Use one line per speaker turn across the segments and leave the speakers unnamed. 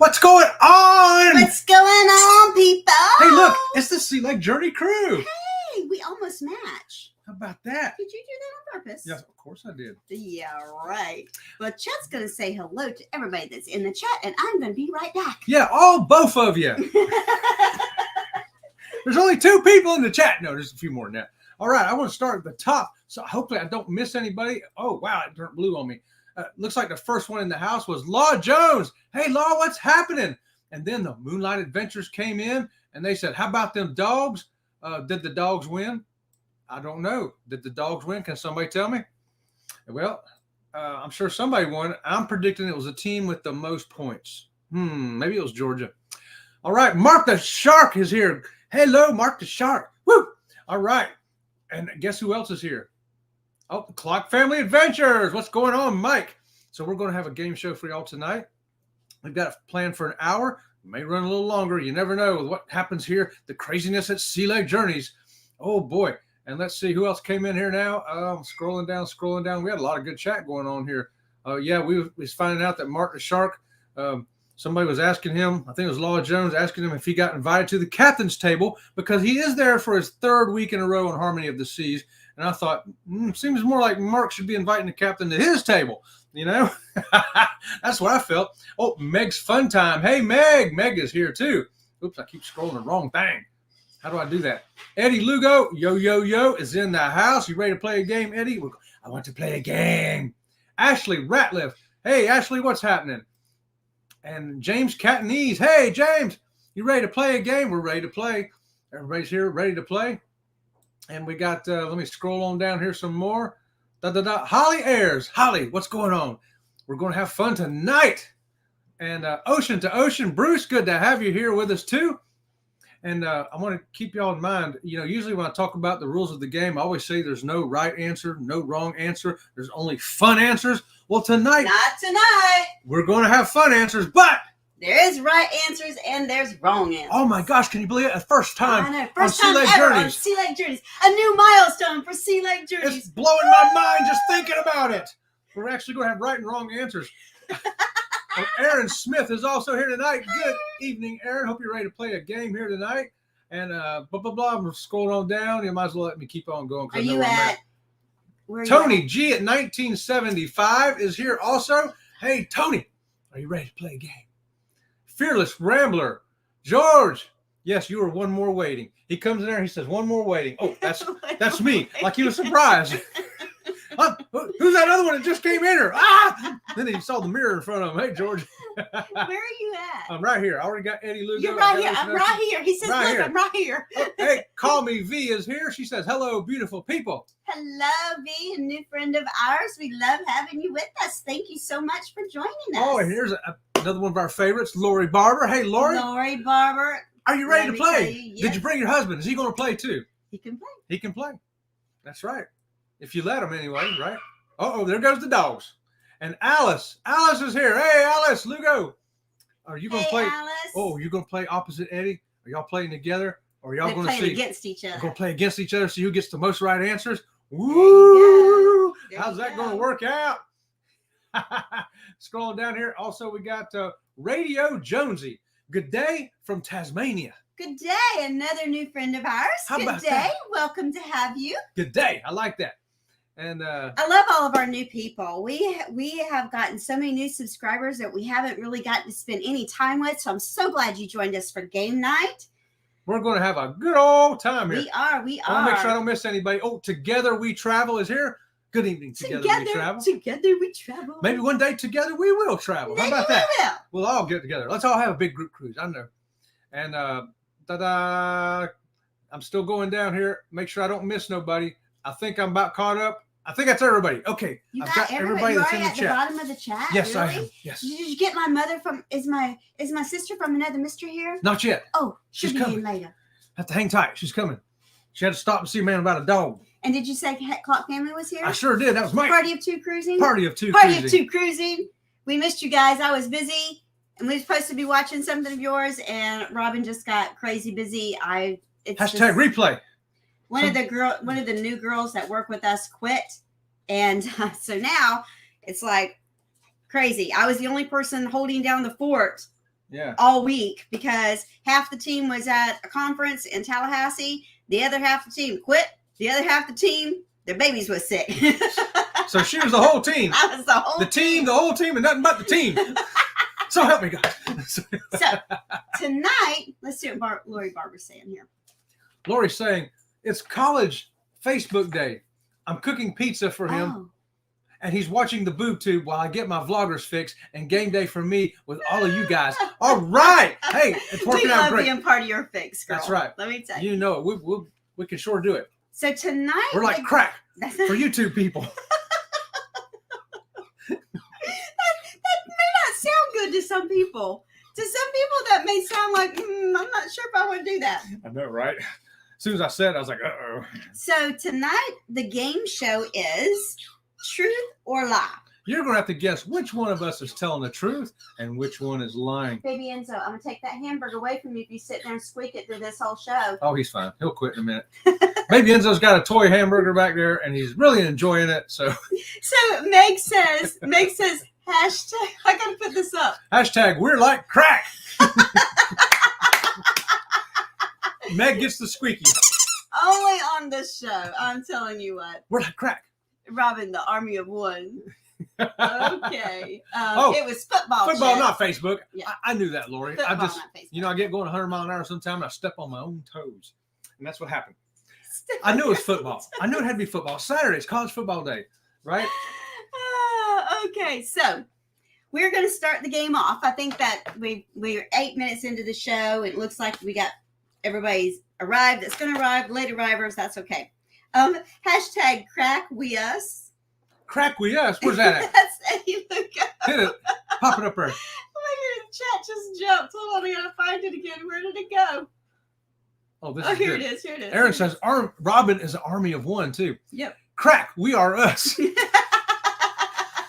What's going on?
What's going on, people?
Hey, look, it's the Sea Lake Journey crew.
Hey, we almost match.
How about that?
Did you do that on purpose?
Yes, of course I did.
Yeah, right. Well, Chet's going to say hello to everybody that's in the chat, and I'm going to be right back.
Yeah, both of you. There's only 2 people in the chat. No, there's a few more than that. All right, I want to start at the top, so hopefully I don't miss anybody. Oh, wow, it turned blue on me. Looks like the first one in the house was Law Jones. Hey, Law, what's happening? And then the Moonlight Adventures came in, and they said, how about them dogs? Did the dogs win? I don't know. Did the dogs win? Can somebody tell me? Well, I'm sure somebody won. I'm predicting it was a team with the most points. Maybe it was Georgia. All right, Mark the Shark is here. Hello, Mark the Shark. Woo! All right. And guess who else is here? Oh, Clock Family Adventures. What's going on, Mike? So we're going to have a game show for y'all tonight. We've got it planned for an hour. It may run a little longer. You never know what happens here. The craziness at Sea Lake Journeys. Oh, boy. And let's see who else came in here now. Scrolling down. We had a lot of good chat going on here. Yeah, we was finding out that Mark the Shark, somebody was asking him, I think it was Law Jones, asking him if he got invited to the captain's table because he is there for his 3rd week in a row on Harmony of the Seas. And I thought, seems more like Mark should be inviting the captain to his table. You know, that's what I felt. Oh, Meg's Fun Time. Hey, Meg. Meg is here too. Oops, I keep scrolling the wrong thing. How do I do that? Eddie Lugo, yo, is in the house. You ready to play a game, Eddie? I want to play a game. Ashley Ratliff. Hey, Ashley, what's happening? And James Catanese. Hey, James, you ready to play a game? We're ready to play. Everybody's here ready to play. And we got, let me scroll on down here some more. Holly Ayers. Holly, what's going on? We're going to have fun tonight. And Ocean to Ocean. Bruce, good to have you here with us too. And I want to keep y'all in mind, you know, usually when I talk about the rules of the game, I always say there's no right answer, no wrong answer. There's only fun answers. Well, tonight.
Not tonight.
We're going to have fun answers, but.
There is right answers and there's wrong answers.
Oh my gosh, can you believe it? The first time.
I know. First
on
time
Sea Lake
ever
Journeys.
on Sea Lake Journeys. A new milestone for Sea Lake Journeys.
It's blowing my mind just thinking about it. We're actually going to have right and wrong answers. Well, Aaron Smith is also here tonight. Good evening, Aaron. Hope you're ready to play a game here tonight. And I'm scrolling on down. You might as well let me keep on going.
Are you at? Where
Tony G at 1975 is here also. Hey, Tony, are you ready to play a game? Fearless Rambler, George. Yes, you are one more waiting. He comes in there. He says, "One more waiting." Oh, that's me. Like he was surprised. Who's that other one that just came in here? Then he saw the mirror in front of him. Hey, George.
Where are you at?
I'm right here. I already got Eddie Lugo.
You're right here. I'm right here. He says,
right
look,
here.
I'm right here.
Hey, Call Me V is here. She says, hello, beautiful people.
Hello, V, a new friend of ours. We love having you with us. Thank you so much for joining us.
Oh, and here's another one of our favorites, Lori Barber. Hey, Lori.
Lori Barber.
Are you ready to play?
Yes.
Did you bring your husband? Is he going to play too?
He can play.
He can play. That's right. If you let him anyway, right? Uh-oh, there goes the dogs. And Alice. Alice is here. Hey, Alice, Lugo. Are you going to play?
Alice.
Oh, you're going to play opposite Eddie? Are y'all playing together? Or are y'all going to see?
Against each other.
We're going to play against each other, see who gets the most right answers. Woo! How's that going to work out? Scrolling down here. Also, we got Radio Jonesy. Good day from Tasmania.
Good day. Another new friend of ours. Good day. That? Welcome to have you.
Good day. I like that. And
I love all of our new people. We have gotten so many new subscribers that we haven't really gotten to spend any time with. So I'm so glad you joined us for game night.
We're going to have a good old time here.
We are.
I want to make sure I don't miss anybody. Oh, Together We Travel is here. Good evening. Together We Travel.
Together we travel.
Maybe one day together we will travel.
Maybe
how about that?
We will.
We'll all get together. Let's all have a big group cruise. I know. And I'm still going down here. Make sure I don't miss nobody. I think I'm about caught up. I think that's everybody. Okay.
I've got everybody that's in the chat. The bottom of the chat?
Yes,
really?
I am. Yes.
Did you get my mother from, is my sister from another mister here?
Not yet.
Oh, she's coming in later.
Have to hang tight. She's coming. She had to stop and see a man about a dog.
And did you say Clock Family was here?
I sure did. That was my
Party of Two Cruising.
Party of Two
Cruising. We missed you guys. I was busy, and we were supposed to be watching something of yours, and Robin just got crazy busy.
Hashtag replay.
One of the new girls that work with us quit, and so now it's like crazy. I was the only person holding down the fort.
Yeah.
all week because half the team was at a conference in Tallahassee. The other half of the team quit. The other half of the team, their babies was sick.
So she was the whole team.
I was the whole
team, the whole team, and nothing but the team. So help me God.
So tonight, let's see what Lori Barber's saying here.
Lori's saying, it's college Facebook day. I'm cooking pizza for him.
Oh.
And he's watching the boob tube while I get my vloggers fixed and game day for me with all of you guys. All right. Hey, it's working
we
out
love
great.
being part of your fix, girl.
That's right.
Let me tell you.
You know it. We can sure do it.
So tonight.
We're like crack for YouTube people.
that may not sound good to some people. To some people, that may sound like, I'm not sure if I want to do that.
I know, right? As soon as I said it, I was like, uh-oh.
So tonight, the game show is Truth or Lie.
You're going to have to guess which one of us is telling the truth and which one is lying.
Baby Enzo, I'm going to take that hamburger away from you if you sit there and squeak it through this whole show.
Oh, he's fine. He'll quit in a minute. Baby Enzo's got a toy hamburger back there, and he's really enjoying it. So
Meg says, hashtag, I got to put this up.
Hashtag, we're like crack. Meg gets the squeaky.
Only on this show. I'm telling you what.
We're like crack.
Robin, the army of one. Okay.
Oh,
it was football.
Football,
Chat.
not Facebook.
Yeah.
I knew that, Lori.
Football,
I just,
not Facebook.
I get going 100 miles an hour sometimes, and I step on my own toes. And that's what happened. I knew it was football. I knew it had to be football. Saturday, it's college football day, right?
Okay, so we're going to start the game off. I think that we're 8 minutes into the show. It looks like we got everybody's arrived. That's going to arrive. Late arrivers, that's okay. Hashtag crack we us.
Crack we us. Where's that at?
That's Eddie Luca.
Hit it. Pop it up there.
Oh my God, the chat just jumped. Hold on, I gotta find it again. Where did it go?
Oh, this
Oh,
is
here
good.
it is. Here it is.
Aaron says, Robin is an army of one, too.
Yep.
Crack, we are us.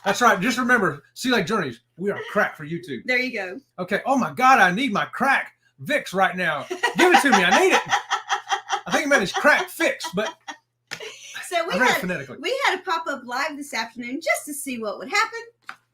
That's right. Just remember, Sea Lake Journeys, we are crack for YouTube.
There you go.
Okay. Oh, my God, I need my crack Vicks right now. Give it to me. I need it. I think it meant it's crack fix, but
So
I read it phonetically.
we had a pop-up live this afternoon just to see what would happen.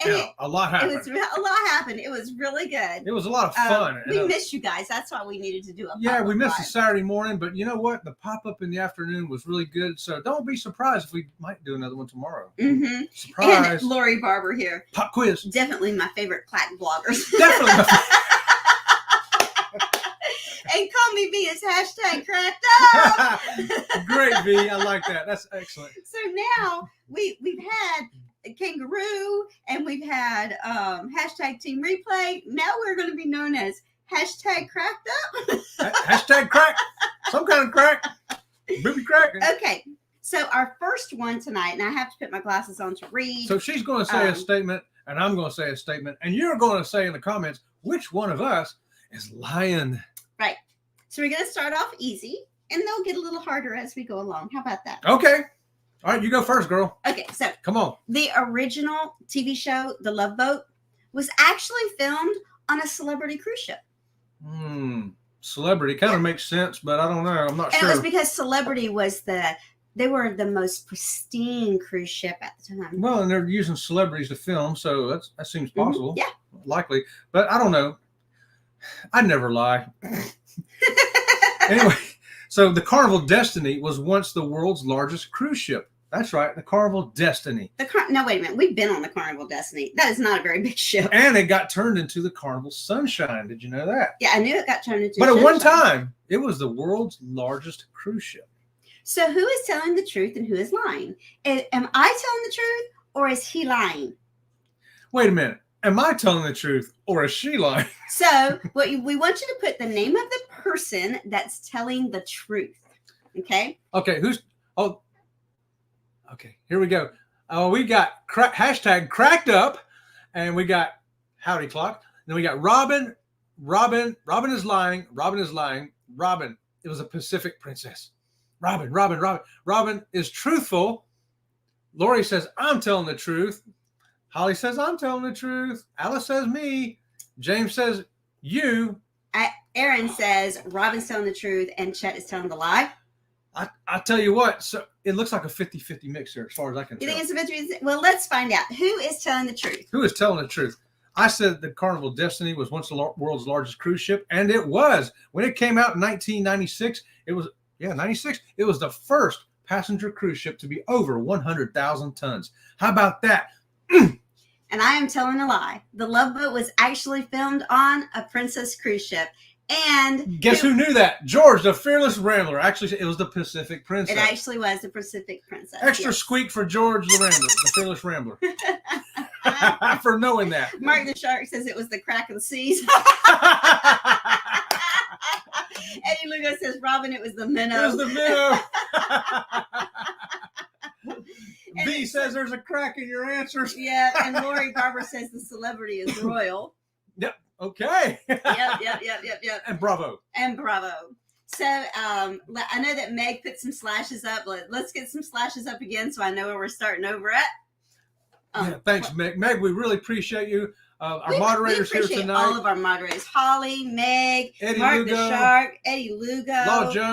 And
Yeah, a lot happened.
a lot happened. It was really good.
It was a lot of fun.
We missed you guys. That's why we needed to do a
Yeah,
pop-up
we missed
live.
the Saturday morning, but you know what? The pop-up in the afternoon was really good. So don't be surprised if we might do another one tomorrow.
Mm-hmm.
Surprise.
And Lori Barber here.
Pop quiz.
Definitely my favorite clack bloggers.
Definitely.
And call me V is hashtag cracked up.
Great, V. I like that. That's excellent.
So now we've had a kangaroo and we've had hashtag team replay. Now we're going to be known as hashtag cracked up.
Hashtag crack. Some kind of crack. Booby crack.
Okay. So our first one tonight, and I have to put my glasses on to read.
So she's going to say a statement, and I'm going to say a statement, and you're going to say in the comments which one of us is lying.
Right. So we're going to start off easy, and they'll get a little harder as we go along. How about that?
Okay. All right, you go first, girl.
Okay, so
Come on.
the original TV show, The Love Boat, was actually filmed on a celebrity cruise ship.
Celebrity kind of makes sense, but I don't know. I'm not
And
sure.
it was because Celebrity was they were the most pristine cruise ship at the time.
Well, and they're using celebrities to film, so that seems possible.
Yeah.
Likely. But I don't know. I never lie. Anyway, so the Carnival Destiny was once the world's largest cruise ship. That's right, the Carnival Destiny.
No, wait a minute. We've been on the Carnival Destiny. That is not a very big ship.
And it got turned into the Carnival Sunshine. Did you know that?
Yeah, I knew it got turned into
But
a
at one
sunshine.
time, it was the world's largest cruise ship.
So who is telling the truth and who is lying? Am I telling the truth or is he lying?
Wait a minute. Am I telling the truth or is she lying?
So we want you to put the name of the person that's telling the truth. Okay?
Okay, okay, here we go. We got hashtag cracked up, and we got howdy clock. Then we got Robin. Robin is lying. Robin is lying. Robin, it was a Pacific princess. Robin is truthful. Lori says, I'm telling the truth. Holly says, I'm telling the truth. Alice says, me. James says, you.
Aaron says Robin's telling the truth and Chet is telling the lie.
I tell you what, so it looks like a 50-50 mix here as far as I can
You
tell.
think it's a 50? Well, let's find out. Who is telling the truth?
Who is telling the truth? I said the Carnival Destiny was once the world's largest cruise ship, and it was. When it came out in 1996, it was 96. It was the first passenger cruise ship to be over 100,000 tons. How about that?
And I am telling a lie. The Love Boat was actually filmed on a Princess cruise ship. And
guess who knew that? George, the Fearless Rambler. Actually, it was the Pacific Princess.
It actually was the Pacific Princess.
Extra squeak for George the Rambler, the Fearless Rambler. For knowing that.
Mark the Shark says it was the Crack of the Seas. Eddie Lugo says, Robin, it was the minnow.
It was the minnow. B says there's a crack in your answers.
Yeah, and Lori Barber says the celebrity is royal.
Yep. Okay.
Yep.
And bravo.
So I know that Meg put some slashes up. Let's get some slashes up again so I know where we're starting over at.
Thanks, Meg. Meg, we really appreciate you. Our moderators here tonight.
All of our moderators. Holly, Meg,
Eddie
Mark
Lugo,
the Shark, Eddie Lugo,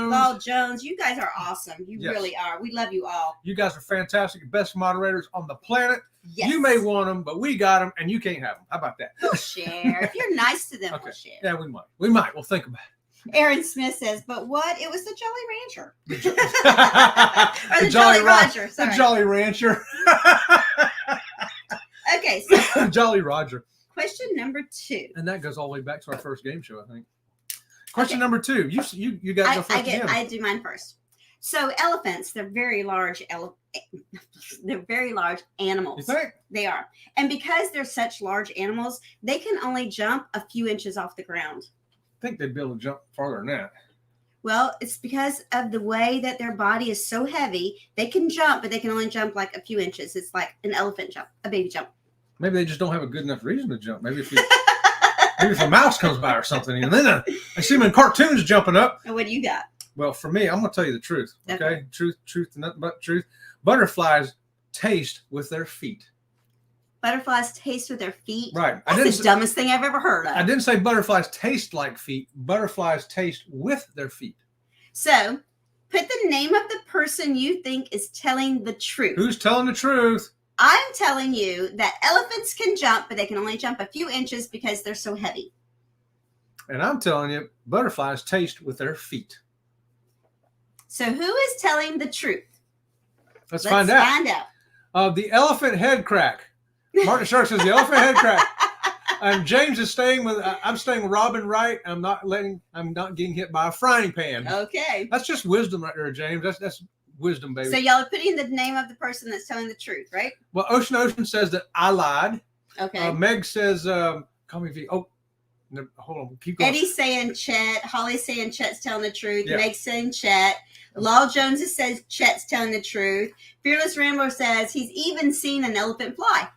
Law
Jones. You guys are awesome. You really are. We love you all.
You guys are fantastic. Best moderators on the planet.
Yes.
You may want them, but we got them, and you can't have them. How about that?
We'll share. If you're nice to them,
okay.
We'll share.
Yeah, we might. We might. We'll think about it.
Aaron Smith says, but what? It was the Jolly Rancher.
The
Or the Jolly Roger. Sorry.
The Jolly Rancher.
Okay, so
Jolly Roger.
Question number 2.
And that goes all the way back to our first game show, I think. Question number 2. You got to go first again.
I do mine first. So elephants, they're very large. They're very large animals.
You think?
They are. And because they're such large animals, they can only jump a few inches off the ground.
I think they'd be able to jump farther than that.
Well, it's because of the way that their body is so heavy. They can jump, but they can only jump like a few inches. It's like an elephant jump, a baby jump.
Maybe they just don't have a good enough reason to jump. Maybe if a mouse comes by or something, and then I see them in cartoons jumping up.
And what do you got?
Well, for me, I'm going to tell you the truth. Okay? Truth, and nothing but truth. Butterflies taste with their feet.
Butterflies taste with their feet?
Right.
That's the dumbest thing I've ever heard of.
I didn't say butterflies taste like feet. Butterflies taste with their feet.
So, put the name of the person you think is telling the truth.
Who's telling the truth?
I'm telling you that elephants can jump, but they can only jump a few inches because they're so heavy.
And I'm telling you, butterflies taste with their feet.
So who is telling the truth?
Let's find out. The elephant head crack. Martin Shark says the elephant head crack. And James is staying with. I'm staying with Robin Wright. I'm not getting hit by a frying pan.
Okay.
That's just wisdom right there, James. That's wisdom, baby.
So y'all are putting the name of the person that's telling the truth, right?
Well, Ocean says that I lied.
Okay.
Meg says, "Call me V." Oh, no, hold on. Keep going.
Eddie's saying Chet. Holly's saying Chet's telling the truth.
Yeah.
Meg's saying Chet. Law Jones says Chet's telling the truth. Fearless Rambler says he's even seen an elephant fly.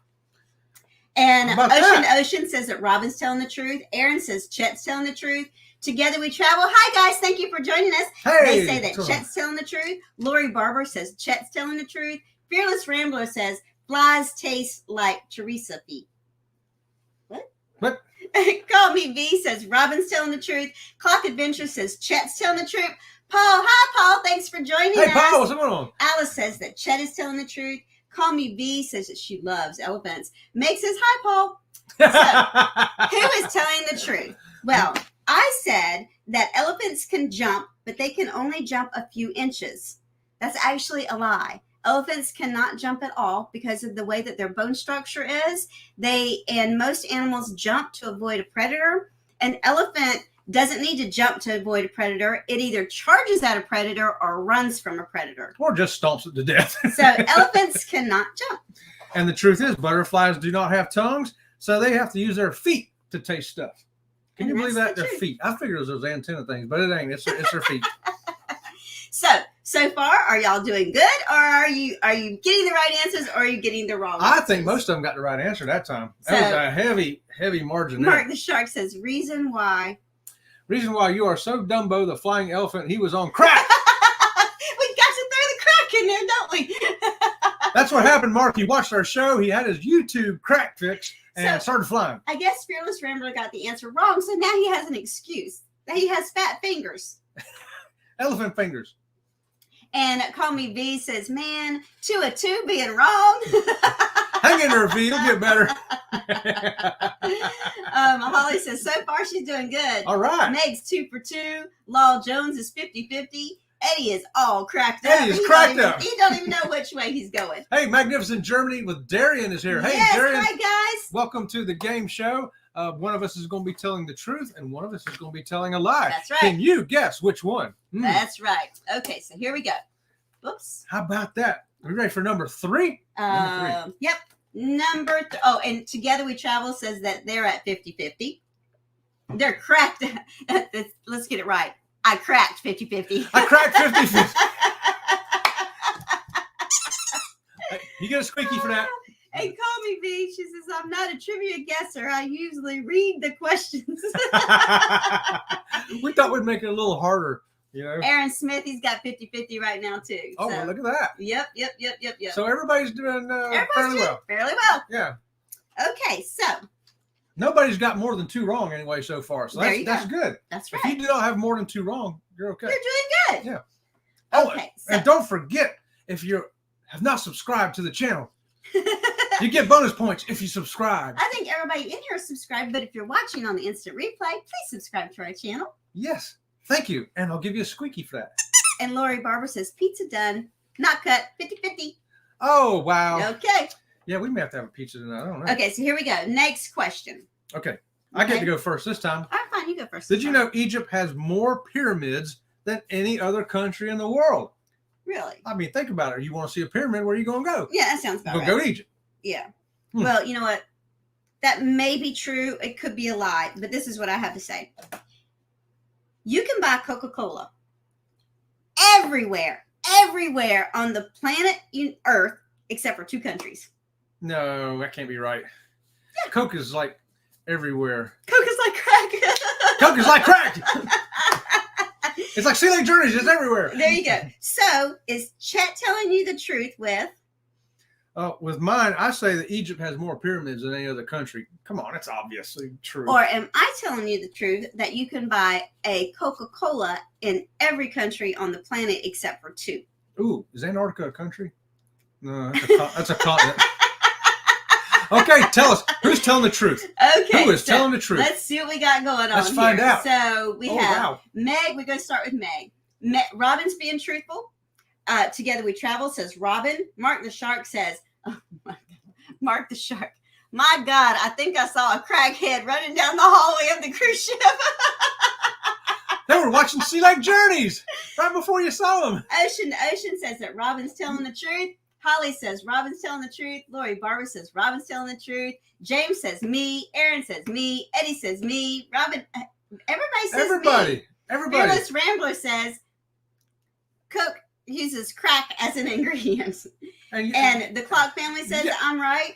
And Ocean says that Robin's telling the truth. Aaron says Chet's telling the truth. Together we travel. Hi, guys. Thank you for joining us.
Hey,
they say that Chet's telling the truth. Lori Barber says Chet's telling the truth. Fearless Rambler says flies taste like Teresa feet. What? Call Me V says Robin's telling the truth. Clock Adventure says Chet's telling the truth. Paul, hi, Paul. Thanks for joining us.
Hey, Paul, what's going on?
Alice says that Chet is telling the truth. Call Me V says that she loves elephants. Meg says, hi, Paul. So, who is telling the truth? Well, I said that elephants can jump, but they can only jump a few inches. That's actually a lie. Elephants cannot jump at all because of the way that their bone structure is. Most animals jump to avoid a predator. An elephant doesn't need to jump to avoid a predator. It either charges at a predator or runs from a predator.
Or just stomps it to death.
So elephants cannot jump.
And the truth is, butterflies do not have tongues, so they have to use their feet to taste stuff. Can you believe that? Their feet. I figured it was those antenna things, but it ain't. It's their feet.
So far, are y'all doing good, or are you getting the right answers, or are you getting the wrong answers?
I think most of them got the right answer that time. That was a heavy margin.
Mark the Shark says, reason why
you are so Dumbo, the flying elephant, he was on crack.
We got to throw the crack in there, don't we?
That's what happened, Mark. He watched our show. He had his YouTube crack fix and started flying.
I guess Fearless Rambler got the answer wrong, so now he has an excuse. He has fat fingers.
Elephant fingers.
And Call Me V says, man, 2 of 2 being wrong.
Hang in there, V. It'll get better.
Holly says, so far she's doing good.
All right.
Meg's 2 for 2. Law Jones is 50-50. Eddie is all cracked up.
Eddie is cracked up.
He don't even know which way he's going.
Hey, Magnificent Germany with Darian is here. Hey,
Yes,
Darian.
hi, guys.
Welcome to the game show. One of us is going to be telling the truth, and one of us is going to be telling a lie.
That's right.
Can you guess which one?
That's right. Okay, so here we go. Oops.
How about that? Are we ready for number 3? Number 3.
Yep. And Together We Travel says that they're at 50-50. They're cracked. Let's get it right. I cracked 50-50.
I cracked 50-50. You get a squeaky for that.
Hey, Call Me V. She says, I'm not a trivia guesser. I usually read the questions.
We thought we'd make it a little harder, you know.
Aaron Smith, he's got 50-50 right now, too.
Oh,
so.
well, look at that.
Yep.
So everybody's doing fairly well.
Fairly well.
Yeah.
Okay, so.
Nobody's got more than 2 wrong anyway so far. So that's good.
That's right.
If you do not have more than 2 wrong, you're okay.
You're doing good.
Yeah. Oh,
okay.
And don't forget, if you have not subscribed to the channel, you get bonus points if you subscribe.
I think everybody in here is subscribed, but if you're watching on the instant replay, please subscribe to our channel.
Yes. Thank you. And I'll give you a squeaky for that.
And Lori Barber says, pizza done, not cut, 50-50.
Oh, wow.
Okay.
Yeah, we may have to have a pizza tonight. I don't know.
Okay, so here we go. Next question.
Okay. I get to go first this time.
All right, fine. You go first.
Did you know Egypt has more pyramids than any other country in the world?
Really?
I mean, think about it. You want to see a pyramid, where are you going to go?
Yeah, that sounds about
You're
right.
going to go to Egypt.
Yeah.
Hmm.
Well, you know what? That may be true. It could be a lie, but this is what I have to say. You can buy Coca-Cola everywhere on the planet Earth, except for 2 countries.
No, that can't be right. Yeah. Coke is like everywhere.
Coke is like crack.
Coke is like crack. It's like Sea Lake Journeys. It's everywhere.
There you go. So, is Chet telling you the truth
with mine, I say that Egypt has more pyramids than any other country. Come on, it's obviously true.
or am I telling you the truth that you can buy a Coca-Cola in every country on the planet except for 2?
Ooh, is Antarctica a country? No, that's a continent. Okay, tell us, who's telling the truth?
Okay.
Who is telling the truth?
Let's see what we got going on.
Let's find out.
So we have
wow.
Meg. We're going to start with Meg. Robin's being truthful. Together We Travel says Robin. Mark the Shark says, oh my God. Mark the Shark. My God, I think I saw a crackhead running down the hallway of the cruise ship.
They were watching Sea Lake Journeys right before you saw them.
Ocean says that Robin's telling the truth. Holly says Robin's telling the truth. Lori Barber says Robin's telling the truth. James says me. Aaron says me. Eddie says me. Robin, everybody says me.
Everybody.
Fearless Rambler says Coke uses crack as an ingredient. And the Clock family says I'm right.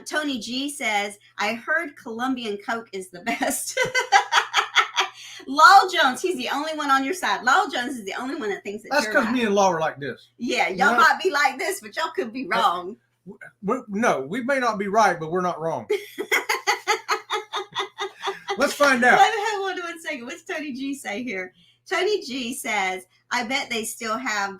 Tony G says, I heard Colombian Coke is the best. Lowell Jones, he's the only one on your side. Lowell Jones is the only one that thinks
that's because me and Law are like this.
Yeah, y'all might be like this, but y'all could be wrong.
No, we may not be right, but we're not wrong. Let's find out.
Hold on 1 second. What's Tony G say here? Tony G says, I bet they still have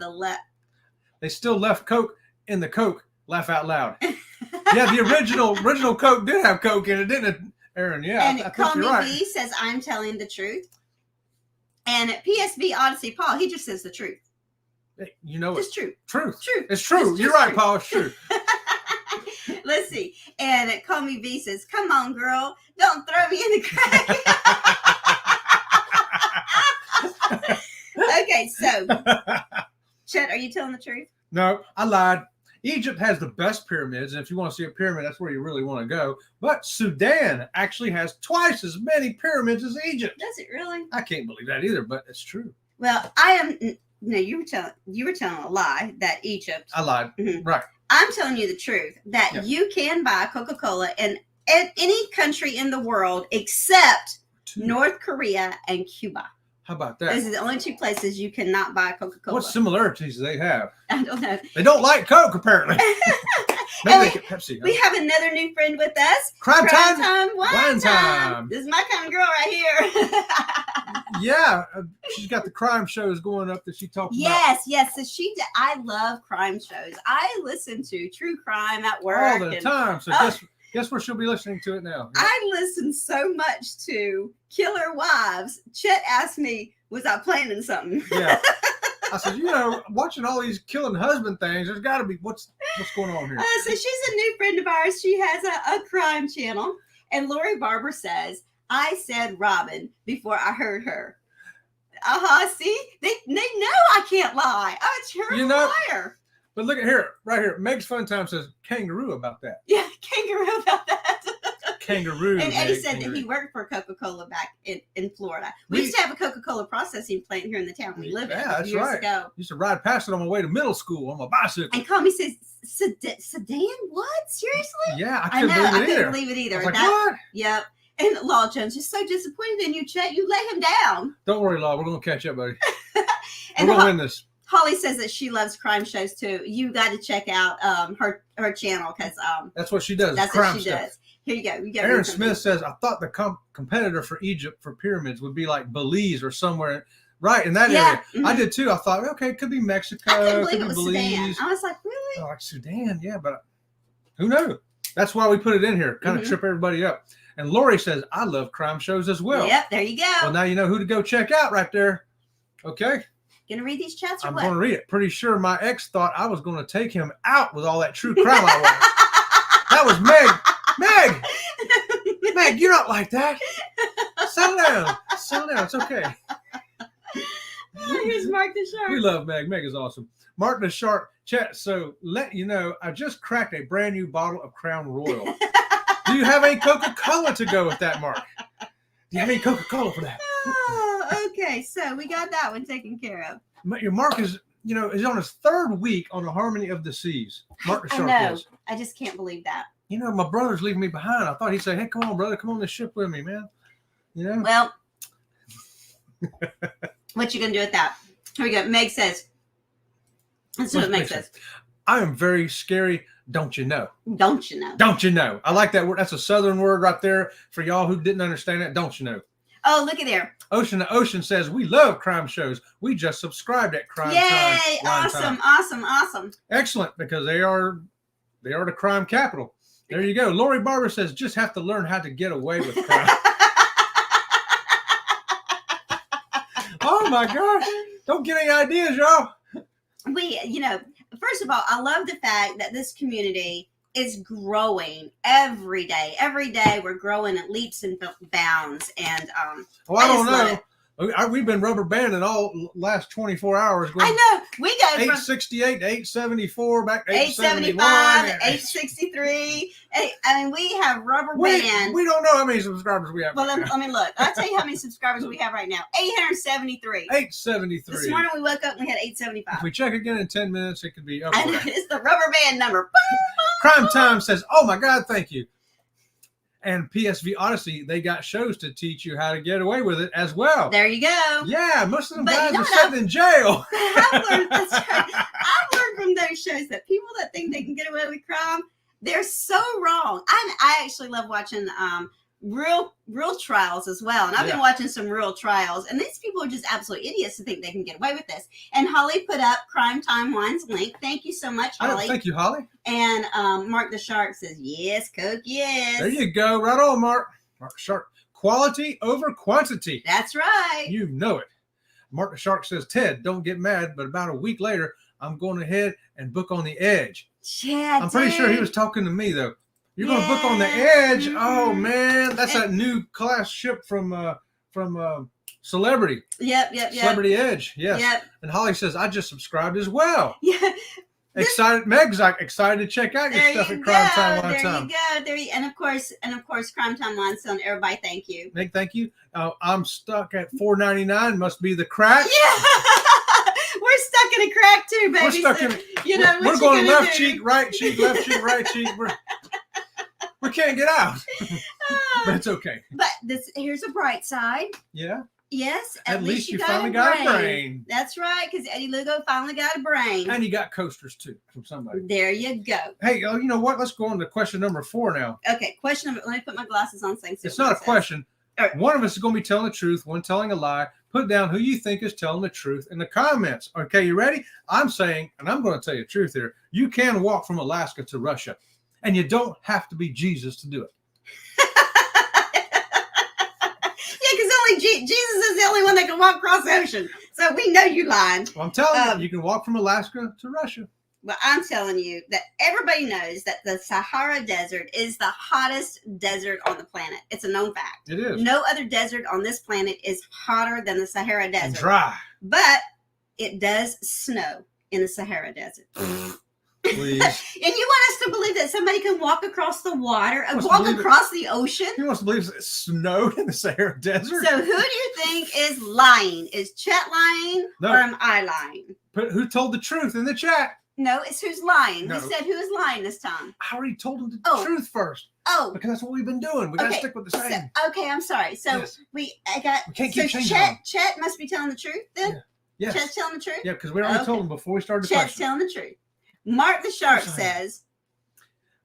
They still left Coke in the Coke. Laugh out loud. Yeah, the original Coke did have Coke in it, didn't it, Aaron? Yeah,
and
I think
Call
you're
Me
right.
B says, I'm telling the truth. And PSV Odyssey Paul, he just says the truth.
You know
it's true.
Truth.
True.
It's true. You're right, Paul. It's true.
Let's see. And Call Me V says, come on, girl. Don't throw me in the crack. Okay, so, Chet, are you telling the truth?
No, I lied. Egypt has the best pyramids, and if you want to see a pyramid, that's where you really want to go. But Sudan actually has twice as many pyramids as Egypt.
Does it really?
I can't believe that either, but it's true.
Well, you were telling a lie that Egypt.
I lied.
Mm-hmm.
Right.
I'm telling you the truth that you can buy Coca-Cola in any country in the world except North Korea and Cuba.
How about that?
Those are the only 2 places you cannot buy Coca-Cola.
What similarities do they have?
I don't know.
They don't like Coke, apparently. Maybe
And
make it Pepsi.
we have another new friend with us.
Crime time.
Wine
Time.
time. This is my kind of girl right here.
Yeah, she's got the crime shows going up that she talks about.
Yes. So I love crime shows. I listen to true crime at work
All the time. So guess where she'll be listening to it now.
I listen so much to Killer Wives. Chet asked me, was I planning something?
Yeah. I said, watching all these killing husband things, there's got to be what's going on here.
So she's a new friend of ours. She has a crime channel. And Lori Barber says, I said Robin before I heard her. See? They know I can't lie. I'm a terrible liar.
But look at here, right here. Meg's Fun Time says kangaroo about that.
Yeah, kangaroo about that.
Kangaroo.
And Eddie said that he worked for Coca-Cola back in Florida. We used to have a Coca-Cola processing plant here in the town we lived in
that's
years
right.
ago.
Used to ride past it on my way to middle school on my bicycle.
And Call Me says, Sedan? What? Seriously?
Yeah,
I couldn't believe it either.
I was like, what?
Yep. And Law Jones is so disappointed in you, Chet. You let him down.
Don't worry, Law. We're going to catch up, buddy.
And
we're going to win this.
Holly says that she loves crime shows too. You got to check out her channel because
that's what she does.
That's
crime
what she does. Here you go.
Aaron Smith says, I thought the competitor for Egypt for pyramids would be like Belize or somewhere right in that area.
Mm-hmm.
I did too. I thought, okay, it could be Mexico.
I couldn't believe it was
Belize.
Sudan. I was like, really?
Like Sudan, yeah, but who knows? That's why we put it in here, kind of trip everybody up. And Lori says, I love crime shows as well.
Yep, there you go.
Well, now you know who to go check out right there. Okay.
Gonna read these chats or
I'm
what?
going to read it. Pretty sure my ex thought I was going to take him out with all that true crime I was. That was Meg. Meg, you're not like that. Settle down. It's okay.
Here's Mark the Shark.
We love Meg. Meg is awesome. Mark the Shark chat. So let you know, I just cracked a brand new bottle of Crown Royal. Do you have any Coca-Cola to go with that, Mark? Do you have any Coca-Cola for that?
Oh, okay. So we got that one taken care of.
Your Mark is, is on his third week on the Harmony of the Seas. Mark the Shark
I know.
is.
I just can't believe that.
My brother's leaving me behind. I thought he'd say, hey, come on, brother. Come on this ship with me, man.
Well, what you going to do with that? Here we go. Meg says. Let's see what Meg says.
I am very scary. Don't you know?
Don't you know?
Don't you know? I like that word. That's a Southern word right there for y'all who didn't understand it. Don't you know?
Oh, look at there.
Ocean to Ocean says, we love crime shows. We just subscribed at Crime Time.
Yay. Awesome.
Excellent, because they are the crime capital. There you go. Lori Barber says, just have to learn how to get away with crime. Oh my gosh. Don't get any ideas, y'all.
First of all, I love the fact that this community is growing every day. Every day we're growing at leaps and bounds. And
I don't know. We've been rubber banding all last 24 hours.
I know. We go from
868 to 874, back to
875, 863. I mean, we have rubber band.
We don't know how many subscribers we have.
Well, let me look. I'll tell you how many subscribers we have right now. 873.
873.
This morning we woke up and we had 875.
If we check again in 10 minutes, it could be up.
And it's the rubber band number.
Crime Time says, oh my God, thank you. And PSV Odyssey, they got shows to teach you how to get away with it as well.
There you go.
Yeah, most of them guys are sitting in jail.
That's right. I've learned from those shows that people that think they can get away with crime, they're so wrong. I actually love watching real trials as well. And I've been watching some real trials. And these people are just absolute idiots to think they can get away with this. And Holly put up Crime Time Wine's link. Thank you so much, Holly.
Thank you, Holly.
And Mark the Shark says, yes, Coke, yes.
There you go. Right on, Mark. Mark the Shark. Quality over quantity.
That's right.
You know it. Mark the Shark says, Ted, don't get mad, but about a week later, I'm going ahead and book On the Edge.
Yeah,
I'm pretty sure he was talking to me, though. You're going to book On the Edge?
Mm-hmm.
Oh, man. That's that new class ship from Celebrity.
Yep.
Celebrity Edge, yes.
Yep.
And Holly says, I just subscribed as well.
Yeah.
Meg's like excited to check out your stuff at Crime Time One Time.
There you go. And of course, Crime Time One Time. Everybody, thank you.
Meg, thank you. I'm stuck at $4.99. Must be the crack.
Yeah. We're stuck in a crack too, baby.
We're stuck in. We're going left cheek, right cheek, left cheek, right cheek. We can't get out, but it's okay.
But here's a bright side.
Yeah.
Yes,
At least you finally got a brain.
That's right, because Eddie Lugo finally got a brain.
And he got coasters too from somebody.
There you go.
Hey, you know what? Let's go on to question number 4 now.
Okay, question number. Let me put my glasses on. So
it's not a question. Right. One of us is going to be telling the truth, one telling a lie. Put down who you think is telling the truth in the comments. Okay, you ready? I'm saying, and I'm going to tell you the truth here. You can walk from Alaska to Russia, and you don't have to be Jesus to do it.
Jesus is the only one that can walk across the ocean. So we know you lying.
Well, I'm telling you can walk from Alaska to Russia.
Well, I'm telling you that everybody knows that the Sahara Desert is the hottest desert on the planet. It's a known fact.
It is.
No other desert on this planet is hotter than the Sahara Desert.
And dry.
But it does snow in the Sahara Desert.
Please.
And you want us to believe that somebody can walk across the water, walk across the ocean?
He wants to believe it snowed in the Sahara Desert?
So who do you think is lying? Is Chet lying or am I lying?
But who told the truth in the chat?
No, it's who's lying.
No.
We said who is lying this time.
I already told him the truth first.
Oh.
Because that's what we've been doing. We got to stick with the same.
So, okay, I'm sorry. So
yes.
we
can't keep changing
Chet must be telling the truth then?
Yeah. Yes.
Chet's telling the truth?
Yeah, because we already told him before we started the
Chet's
question.
telling the truth. Mark the Shark says.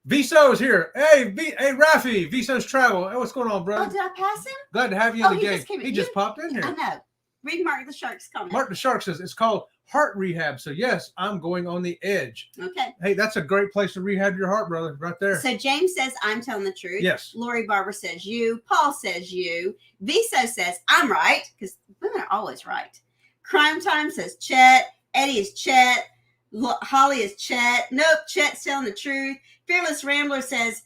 Viso is here. Hey, Rafi, Viso's Travel. Hey, what's going on, bro?
Oh, did I pass him?
Glad to have you in the game. He just popped in here.
I know. Read Mark the Shark's comment.
Mark the Shark says it's called heart rehab. So, yes, I'm going on the edge.
Okay.
Hey, that's a great place to rehab your heart, brother, right there.
So, James says, I'm telling the truth.
Yes.
Lori Barber says you. Paul says you. Viso says, I'm right, because women are always right. Crime Time says Chet. Eddie is Chet. Holly is Chet. Nope, Chet's telling the truth. Fearless Rambler says,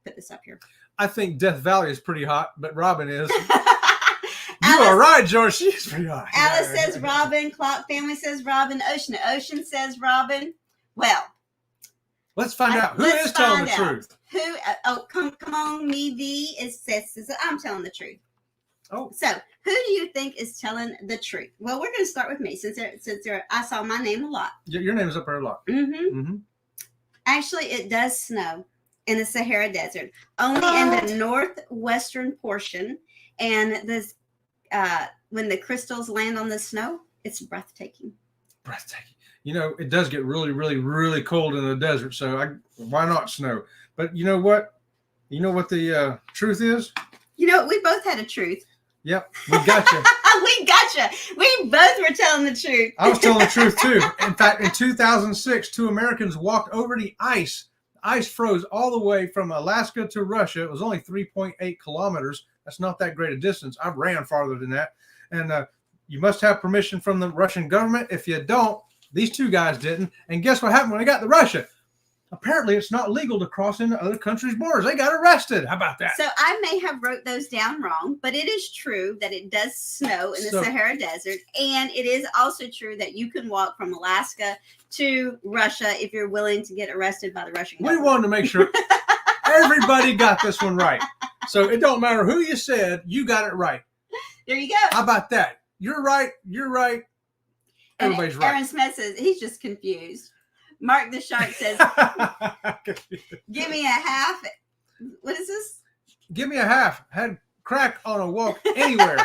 put this up here.
I think Death Valley is pretty hot, but Robin is. You are right, George. She's pretty hot.
Alice says Robin. Clock Family says Robin. Ocean to Ocean says Robin. Well,
let's find out who is telling the truth.
Who? Come on, me. V says I'm telling the truth.
Oh,
so who do you think is telling the truth? Well, we're going to start with me since I saw my name a lot.
Your name is up there a lot.
Mm-hmm. Mm-hmm. Actually, it does snow in the Sahara Desert, only in the northwestern portion, and this. When the crystals land on the snow, it's breathtaking.
Breathtaking. You know, it does get really, really, really cold in the desert. So why not snow? But you know what? You know what the truth is?
You know, we both had a truth.
Yep, we got you.
We got you. We both were telling the truth.
I was telling the truth too. In fact, in 2006, 2 Americans walked over the ice. The ice froze all the way from Alaska to Russia. It was only 3.8 kilometers. That's not that great a distance. I've ran farther than that. And you must have permission from the Russian government. If you don't, these 2 guys didn't. And guess what happened when they got to Russia? Apparently, it's not legal to cross into other countries' borders. They got arrested. How about that?
So I may have wrote those down wrong, but it is true that it does snow in the Sahara Desert. And it is also true that you can walk from Alaska to Russia if you're willing to get arrested by the Russian government.
We wanted to make sure everybody got this one right. So it don't matter who you said, you got it right.
There you go.
How about that? You're right. You're right. Everybody's right.
Aaron Smith says he's just confused. Mark the Shark says, give me a half. What is this?
Give me a half. Had crack on a walk anywhere.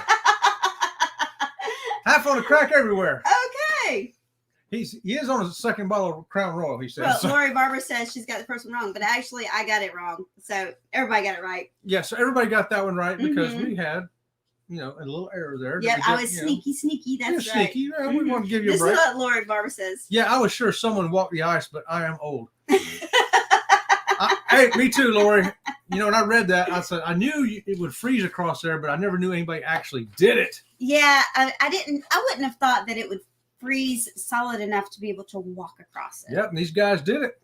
Half on a crack everywhere.
Okay.
He is on his second bottle of Crown Royal, he says.
Well, Lori Barber says she's got the first one wrong, but actually I got it wrong. So everybody got it right.
Yeah, so everybody got that one right because we had, a little error there.
Yeah, I was sneaky. That's right.
Sneaky. Yeah, we want to give you a break.
This is what Lori Barber says.
Yeah, I was sure someone walked the ice, but I am old. Hey, me too, Lori. When I read that, I said, I knew it would freeze across there, but I never knew anybody actually did it.
Yeah, I wouldn't have thought that it would freeze solid enough to be able to walk across it.
Yep, and these guys did it.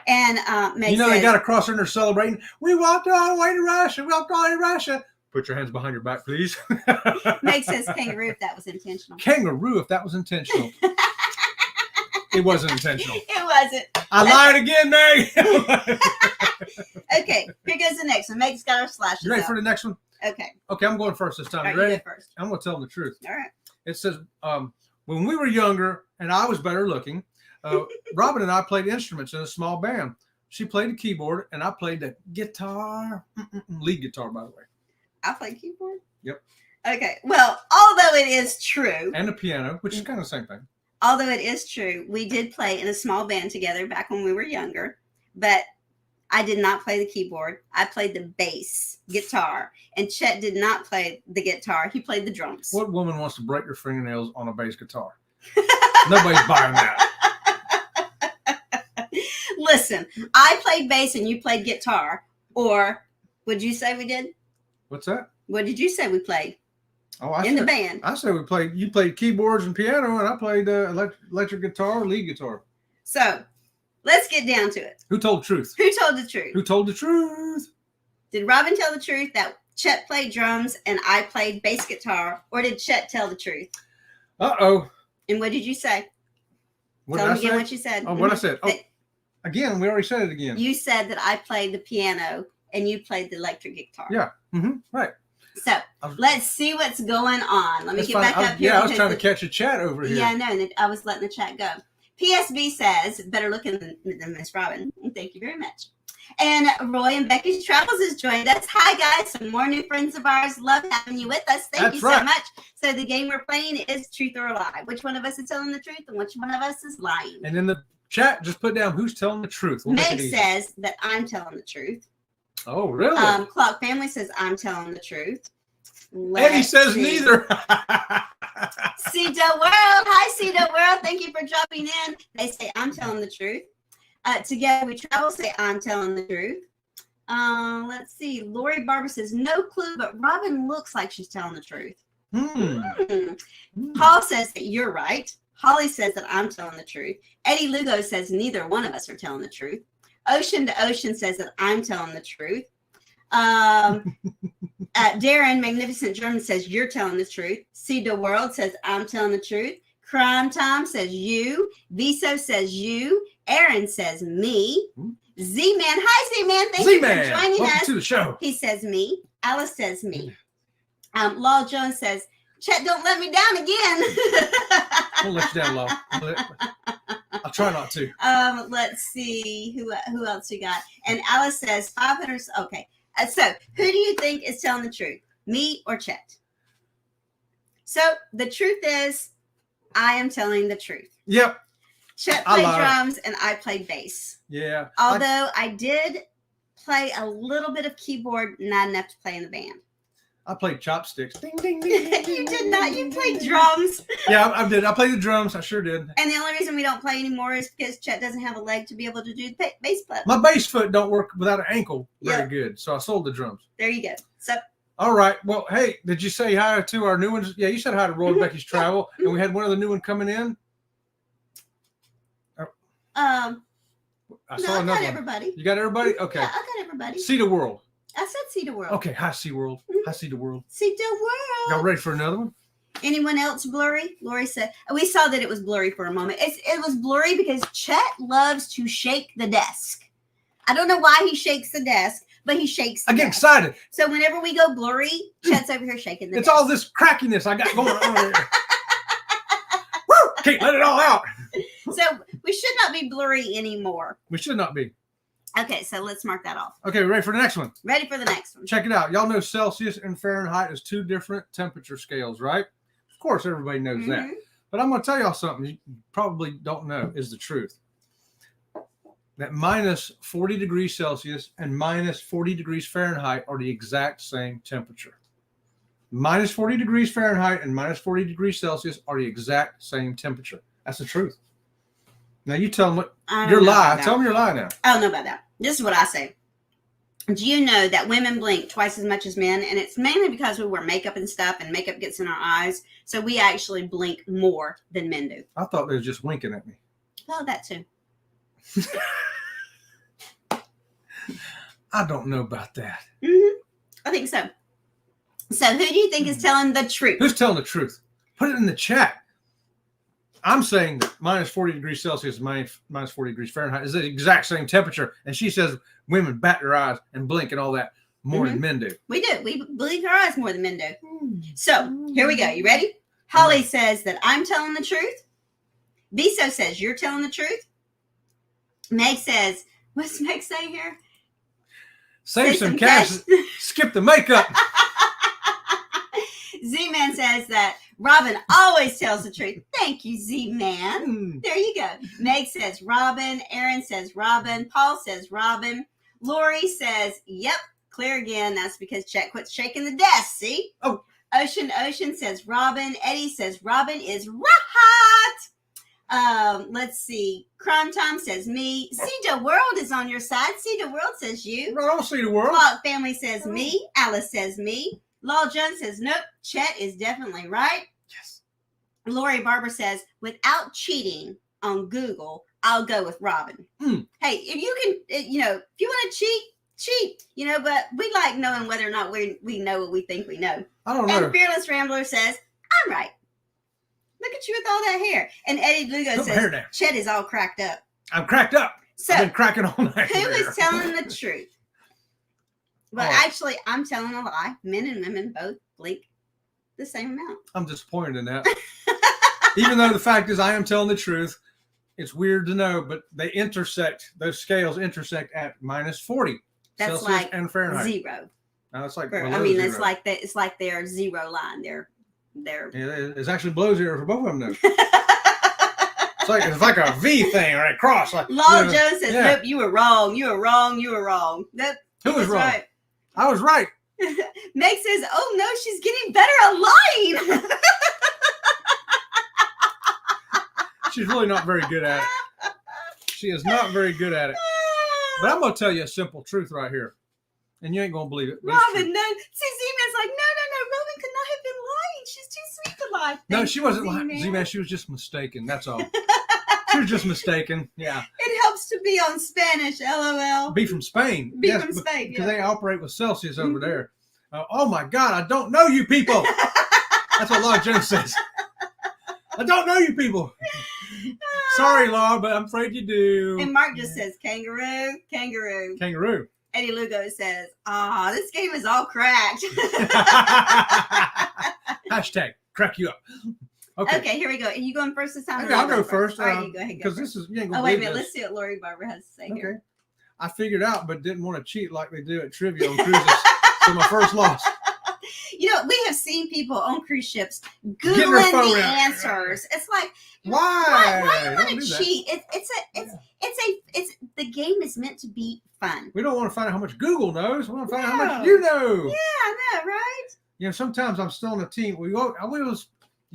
And Meg
they got across there and they're celebrating. We walked all the way to Russia. We walked all the way to Russia. Put your hands behind your back, please.
Meg says kangaroo if that was intentional.
Kangaroo if that was intentional. It wasn't intentional.
It wasn't.
I lied again, Meg.
Okay, here goes the next one. Meg's got our slashes.
You ready for the next one?
Okay.
Okay, I'm going first this time.
All right,
you ready?
You go first.
I'm going to tell them the truth.
All right.
It says, when we were younger and I was better looking, Robin and I played instruments in a small band. She played the keyboard and I played the guitar, lead guitar, by the way.
I play keyboard?
Yep.
Okay. Well, although it is true,
And a piano, which is kind of the same thing.
although it is true, we did play in a small band together back when we were younger, but I did not play the keyboard. I played the bass guitar, and Chet did not play the guitar. He played the drums.
What woman wants to break your fingernails on a bass guitar? Nobody's buying that.
Listen, I played bass and you played guitar. Or would you say we did?
What's that?
What did you say we played
Oh,
in the band?
I said we played. You played keyboards and piano, and I played electric guitar, lead guitar.
So let's get down to it.
Who told the truth?
Who told the truth?
Who told the truth?
Did Robin tell the truth that Chet played drums and I played bass guitar, or did Chet tell the truth?
Uh-oh.
And what did you say?
What
Tell
did
me
I
again
say?
what you said.
Oh, what I said. Oh,
That
again, we already said it again.
you said that I played the piano and you played the electric guitar.
Yeah. Mm-hmm. Right.
So let's see what's going on. Let me
That's
get
fine.
back up here.
Yeah, I was
because
trying to catch a chat over here.
Yeah, I know. And I was letting the chat go. PSB says, better looking than Miss Robin. Thank you very much. And Roy and Becky's Travels has joined us. Hi, guys. Some more new friends of ours. Love having you with us. Thank
That's
you so
right.
much. So the game we're playing is Truth or Lie. Which one of us is telling the truth and which one of us is lying?
And in the chat, just put down who's telling the truth. We'll make
Meg
it easy.
says that I'm telling the truth.
Oh, really?
Clock Family says I'm telling the truth.
Eddie
Let's
says
see.
neither.
Cito World. Hi, Cito World. Thank you for dropping in. They say I'm telling the truth. Together We Travel say I'm telling the truth. Let's see. Lori Barber says no clue, but Robin looks like she's telling the truth.
Hmm.
Paul says that you're right. Holly says that I'm telling the truth. Eddie Lugo says neither one of us are telling the truth. Ocean to Ocean says that I'm telling the truth. Darren Magnificent German says you're telling the truth. Cedar World says I'm telling the truth. Crime Time says you. Viso says you. Aaron says me. Z-Man. Hi, Z-Man. Thank you for joining
welcome
us.
to the show.
He says me. Alice says me. Law Jones says, Chet, don't let me down again.
We'll let you down, Law. I'll try not to.
Let's see who else we got. And Alice says 500. Okay. So who do you think is telling the truth? Me or Chet? So the truth is I am telling the truth.
Yep.
Chet
I
played
lied.
drums and I played bass.
Yeah.
Although I did play a little bit of keyboard, not enough to play in the band.
I played chopsticks. Ding, ding, ding, ding,
You
ding,
did
ding,
not.
ding,
You
ding,
played
ding.
drums.
Yeah, I did. I played the drums. I sure did.
And the only reason we don't play anymore is because Chet doesn't have a leg to be able to do the bass player.
My bass foot don't work without an ankle very
Yeah.
good, so I sold the drums.
There you go. So
All right. Well, hey, did you say hi to our new ones? Yeah, you said hi to Roy and Becky's Travel, and we had one of the new one coming in. I
no,
saw
I got
another one.
everybody.
You got everybody? Okay.
Yeah, I got everybody.
See the world.
I said Cedar World.
Okay. Hi, Sea World. Hi, See the world.
Cedar
Y'all
World.
ready for another one?
Anyone else blurry? Lori said, we saw that it was blurry for a moment. It was blurry because Chet loves to shake the desk. I don't know why he shakes the desk, but he shakes the
I get
desk.
excited.
So whenever we go blurry, Chet's over here shaking the
It's
desk.
all this crackiness I got going on here. Woo! Can't let it all out.
So we should not be blurry anymore.
We should not be.
Okay, so let's mark that off.
Okay, ready for the next one?
Ready for the next one.
Check it out. Y'all know Celsius and Fahrenheit is two different temperature scales, right? Of course, everybody knows that.
Mhm.
But I'm going to tell y'all something you probably don't know is the truth. That minus 40 degrees Celsius and minus 40 degrees Fahrenheit are the exact same temperature. Minus 40 degrees Fahrenheit and minus 40 degrees Celsius are the exact same temperature. That's the truth. Now you tell them what
I don't
your
know
lie.
about that.
Tell them your lie now.
I don't know about that. This is what I say. Do you know that women blink twice as much as men? And it's mainly because we wear makeup and stuff, and makeup gets in our eyes. So we actually blink more than men do.
I thought they were just winking at me.
Oh, that too.
I don't know about that.
I think so. So who do you think is telling the truth?
Who's telling the truth? Put it in the chat. I'm saying that minus 40 degrees Celsius and minus 40 degrees Fahrenheit is the exact same temperature. And she says women bat their eyes and blink and all that more than men do.
We do. We blink our eyes more than men do. So here we go. You ready? Holly says that I'm telling the truth. Viso says you're telling the truth. Meg says, what's Meg saying here?
Save some cash. Skip the makeup.
Z Z-Man says that Robin always tells the truth. Thank you, Z-Man. There you go. Meg says Robin. Aaron says Robin. Paul says Robin. Lori says, yep, clear again. That's because Chet quit shaking the desk. See?
Oh.
Ocean says Robin. Eddie says Robin is right. Let's see. Crime Time says me. Cedar World is on your side. Cedar World says you.
I don't see the world.
Clock Family says me. Alice says me. Law Jones says nope. Chet is definitely right.
Yes.
Lori Barber says without cheating on Google, I'll go with Robin. Hey, if you can, if you want to cheat, but we like knowing whether or not we know what we think we know.
I don't know.
And Fearless Rambler says, I'm right. Look at you with all that hair. And Eddie Lugo says, Chet is all cracked up.
I'm cracked up.
So,
I've been cracking all night.
Who is telling the truth? Well, actually, I'm telling a lie. Men and women both blink the same amount.
I'm disappointed in that. Even though the fact is I am telling the truth, it's weird to know, but they intersect. Those scales intersect at -40
That's
Celsius
like
and Fahrenheit.
0.
No, it's like
It's like that. It's like their zero line. They're.
Yeah, it's actually below 0 for both of them. Though. It's like a V thing or a cross. Like
Law Jones says, nope, you were wrong. You were wrong. Nope.
Who was wrong?
Right.
I was right.
Meg says, oh no, she's getting better at lying.
She's really not very good at it. She is not very good at it. But I'm going to tell you a simple truth right here. And you ain't going to believe it.
Robin, no. See, Z-Man's like, no. Robin could not have been lying. She's too sweet to lie.
No, she wasn't lying. Z-Man, she was just mistaken. That's all. She was just mistaken. Yeah.
It helps to be on Spanish, LOL.
Be from Spain.
From Spain,
because they operate with Celsius over there. Oh, my God. I don't know you people. That's what Law Jones says. I don't know you people. Sorry, Law, but I'm afraid you do.
And Mark just says kangaroo. Eddie Lugo says, this game is all cracked.
Hashtag crack you up.
Okay, here we go. Are you going first this time?
Okay, I'll go first.
All right, you go ahead.
Because this is, you ain't gonna
wait a
believe
minute.
this.
Let's see what Lori Barber has to say here.
I figured out, but didn't want to cheat like they do at trivia on cruises. So my first loss.
We have seen people on cruise ships Googling the answers. It's like,
why
do you want to cheat? It's the game is meant to be fun.
We don't want to find out how much Google knows. We want to find out how much you know.
Yeah, I know, right?
Sometimes I'm still on a team. You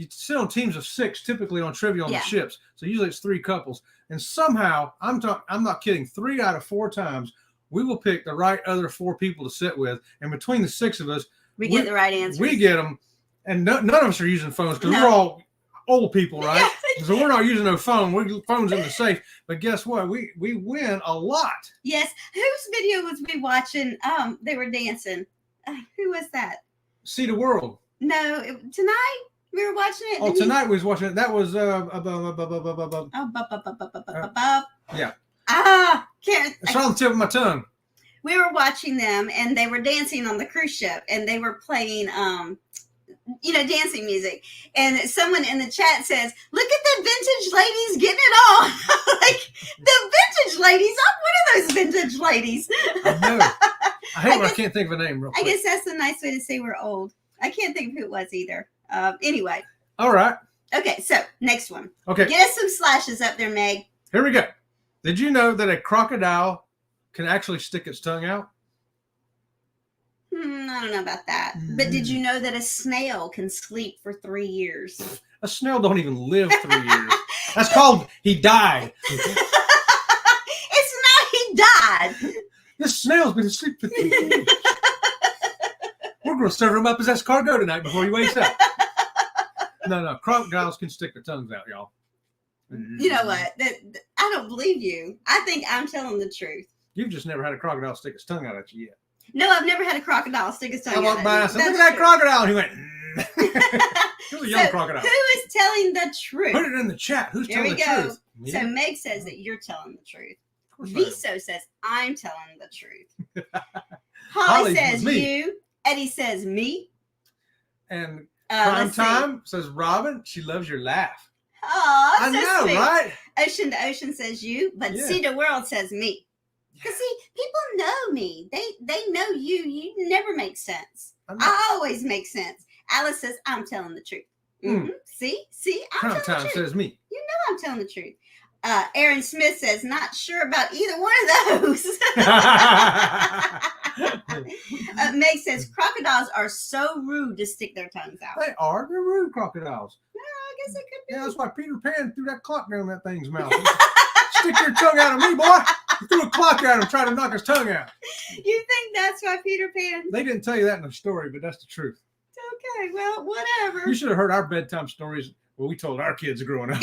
sit on teams of 6 typically on trivia on the ships. So usually it's 3 couples. And somehow, I'm not kidding, 3 out of 4 times, we will pick the right other 4 people to sit with. And between the 6 of us,
we get the right answers.
We get them. And none of us are using phones because we're all old people, right? So we're not using no phone. Phone's in the safe. But guess what? We win a lot.
Yes. Whose video was we watching? They were dancing. Who was that?
See the World.
No, tonight we were watching it.
Oh, tonight we was watching it. That was yeah.
Can't.
It's on the tip of my tongue.
We were watching them, and they were dancing on the cruise ship, and they were playing, dancing music. And someone in the chat says, "Look at the vintage ladies getting it on." Like the vintage ladies. I'm one of those vintage ladies.
I know. I hate when I can't think of a name real quick.
I guess that's the nice way to say we're old. I can't think of who it was either. Anyway.
All right.
Okay, so next one.
Okay.
Get us some slashes up there, Meg.
Here we go. Did you know that a crocodile can actually stick its tongue out?
I don't know about that. But did you know that a snail can sleep for 3 years?
A snail don't even live 3 years. That's called he died.
It's not he died.
This snail's been asleep for 3 years. We're going to serve him up as escargot tonight before he wakes up. No. Crocodiles can stick their tongues out, y'all.
You know what? I don't believe you. I think I'm telling the truth.
You've just never had a crocodile stick its tongue out at you yet.
No, I've never had a crocodile stick its tongue out.
I walked by and I said, look at that crocodile. And he went, He was a young crocodile.
Who is telling the truth?
Put it in the chat. Who's telling the truth?
So Meg says that you're telling the truth. Viso says I'm telling the truth. Holly says you. Eddie says me.
And Prime Time says Robin. She loves your laugh.
Oh,
I know,
sweet.
right?
Ocean to Ocean says you, but Cedar World says me. Because see, people know me. They know you. You never make sense. I always make sense. Alice says, I'm telling the truth. See, I'm
Prime
telling
time
the truth.
says me.
You know I'm telling the truth. Aaron Smith says, not sure about either one of those. Meg says, crocodiles are so rude to stick their tongues out.
They are. They're rude crocodiles.
Yeah, I guess it could be.
Yeah, that's why Peter Pan threw that clock down that thing's mouth. Stick your tongue out of me, boy. He threw a clock at him, trying to knock his tongue out.
You think that's why Peter Pan?
They didn't tell you that in the story, but that's the truth.
Okay, well, whatever.
You should have heard our bedtime stories. Well, we told our kids growing up.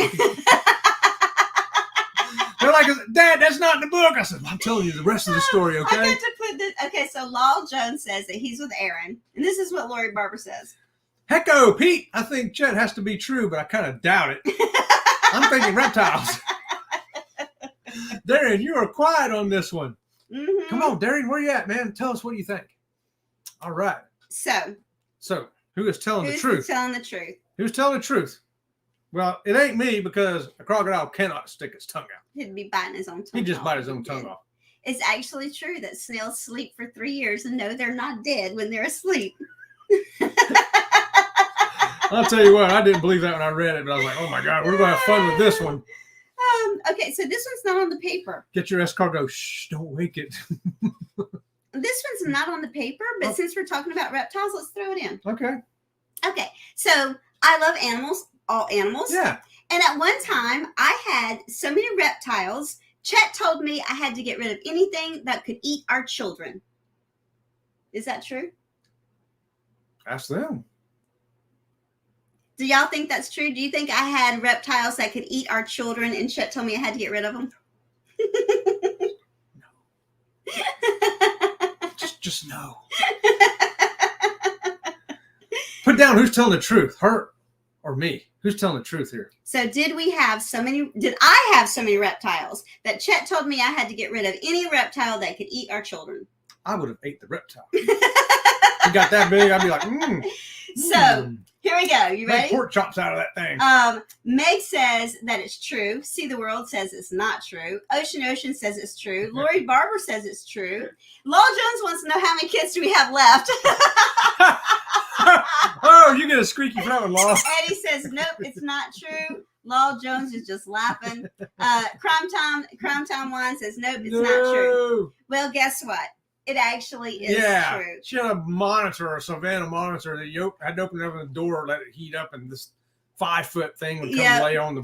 They're like, Dad, that's not in the book. I said, well, I'm telling you the rest of the story, okay?
I get to put this. Okay, so Lowell Jones says that he's with Aaron, and this is what Lori Barber says.
Hecko, Pete, I think Chet has to be true, but I kind of doubt it. I'm thinking reptiles. Darren, you are quiet on this one.
Mm-hmm.
Come on, Darren, where you at, man? Tell us what you think. All right.
So
who is telling the
who's
truth?
telling the truth?
Who's telling the truth? Well, it ain't me because a crocodile cannot stick its tongue out.
He'd be biting his own tongue.
He'd just
off
bite his
if
own
he
tongue
did.
off.
It's actually true that snails sleep for 3 years and know they're not dead when they're asleep.
I'll tell you what, I didn't believe that when I read it, but I was like, oh my God, we're going to have fun with this one.
Okay, so this one's not on the paper.
Get your escargot. Shh, don't wake it.
This one's not on the paper, but since we're talking about reptiles, let's throw it in.
Okay.
Okay, so I love animals, all animals.
Yeah.
And at one time, I had so many reptiles. Chet told me I had to get rid of anything that could eat our children. Is that true?
Ask them.
Do y'all think that's true? Do you think I had reptiles that could eat our children and Chet told me I had to get rid of them?
No. Just no. Put down who's telling the truth, her or me. Who's telling the truth here?
So did I have so many reptiles that Chet told me I had to get rid of any reptile that could eat our children?
I would have ate the reptile. You got that big, I'd be like,
So here we go. You ready?
Make pork chops out of that thing.
Meg says that it's true. See the World says it's not true. Ocean says it's true. Lori Barber says it's true. Lowell Jones wants to know how many kids do we have left.
Oh, you get a squeaky for that one, Law.
Eddie says nope, it's not true. Lowell Jones is just laughing. Crime Time One says nope, it's not true. Well, guess what? It actually is true.
She had a monitor, a Savannah monitor that you had to open up the door, let it heat up, and this 5-foot thing would come lay on the.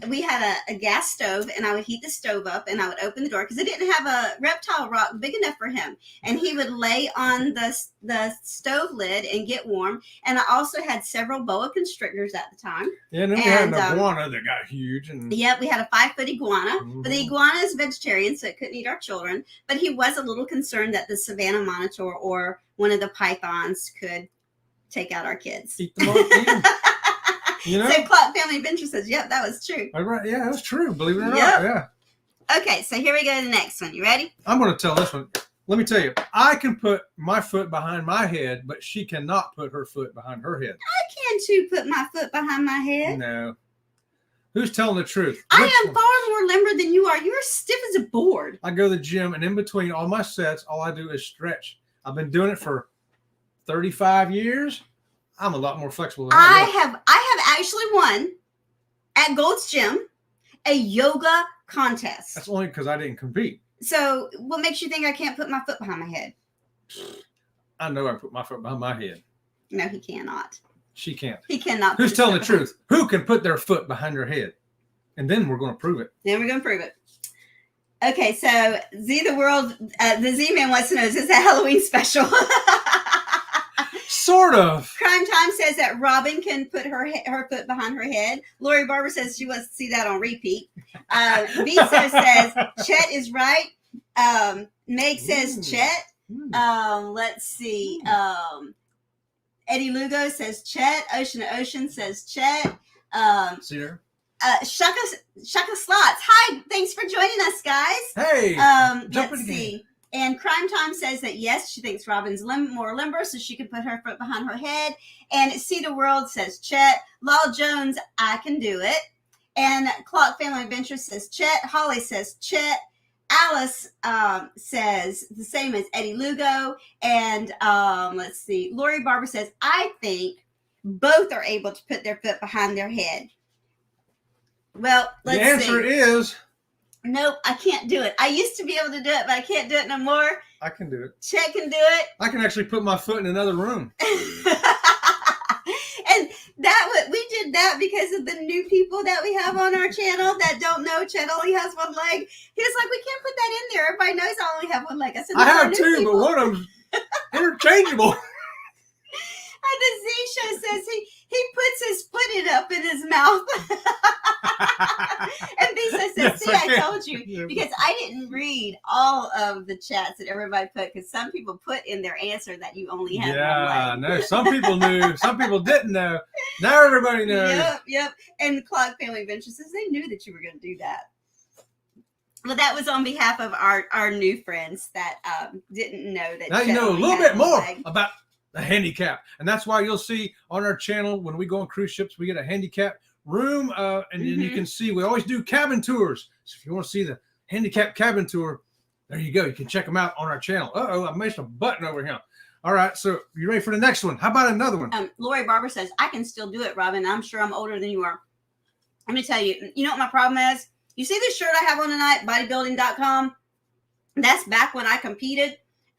We had a gas stove, and I would heat the stove up, and I would open the door because I didn't have a reptile rock big enough for him, and he would lay on the stove lid and get warm. And I also had several boa constrictors at the time.
Yeah, and then we had an iguana that got huge. And
yep, we had a 5-foot iguana,
Mhm.
but the iguana is vegetarian, so it couldn't eat our children. But he was a little concerned that the Savannah monitor or one of the pythons could take out our kids.
eat them up. Eat them. You know?
So Clock Family Adventure says, yep, that was true.
Right, yeah, that's true. Believe it or not.
Yep.
Yeah.
Okay, so here we go to the next one. You ready?
I'm going to tell this one. Let me tell you, I can put my foot behind my head, but she cannot put her foot behind her head.
I can too put my foot behind my head.
No. Who's telling the truth?
I
Which
am
one?
far more limber than you are. You're stiff as a board.
I go to the gym, and in between all my sets, all I do is stretch. I've been doing it for 35 years. I'm a lot more flexible than
I have actually won at Gold's Gym a yoga contest.
That's only because I didn't compete.
So what makes you think I can't put my foot behind my head?
I know I put my foot behind my head.
No, he cannot.
She can't.
He cannot.
Who's telling the truth? Who can put their foot behind their head? And then we're going to prove it.
Then we're going to prove it. Okay, so the Z-Man wants to know, is this a Halloween special?
Sort of.
Crime Time says that Robin can put her foot behind her head. Lori Barber says she wants to see that on repeat. Visa says Chet is right. Meg says Chet. Let's see. Eddie Lugo says Chet. Ocean says Chet.
See her?
Shaka Slots. Hi, thanks for joining us, guys.
Hey.
Let's see. And Crime Time says that yes, she thinks Robin's more limber, so she can put her foot behind her head. And See the World says Chet. Lowell Jones, I can do it. And Clock Family Adventure says Chet. Holly says Chet. Alice says the same as Eddie Lugo. And let's see. Lori Barber says, I think both are able to put their foot behind their head. Well, let's see.
The answer is...
Nope, I can't do it. I used to be able to do it, but I can't do it no more.
I can do it.
Chet can do it.
I can actually put my foot in another room.
And we did that because of the new people that we have on our channel that don't know Chet only has one leg. He was like, we can't put that in there. Everybody knows I only have one leg. I said,
I have two, but one of them's interchangeable.
And the Z Show says he puts his put up in his mouth. And Visa says,
Yes,
see, I told you.
Yeah.
Because I didn't read all of the chats that everybody put, because some people put in their answer that you only have one leg.
No, some people knew, some people didn't know. Now everybody knows.
Yep. And the Clark Family Adventure says they knew that you were going to do that. Well, that was on behalf of our new friends that didn't know that.
Now you
Chet
know a
only
little
had
bit
one
more
leg.
about the handicap. And that's why you'll see on our channel when we go on cruise ships, we get a handicap room. And then you can see, we always do cabin tours. So if you want to see the handicap cabin tour, there you go. You can check them out on our channel. I missed a button over here. All right. So you ready for the next one? How about another one?
Lori Barber says, I can still do it, Robin. I'm sure I'm older than you are. Let me tell you, you know what my problem is? You see this shirt I have on tonight, bodybuilding.com? That's back when I competed.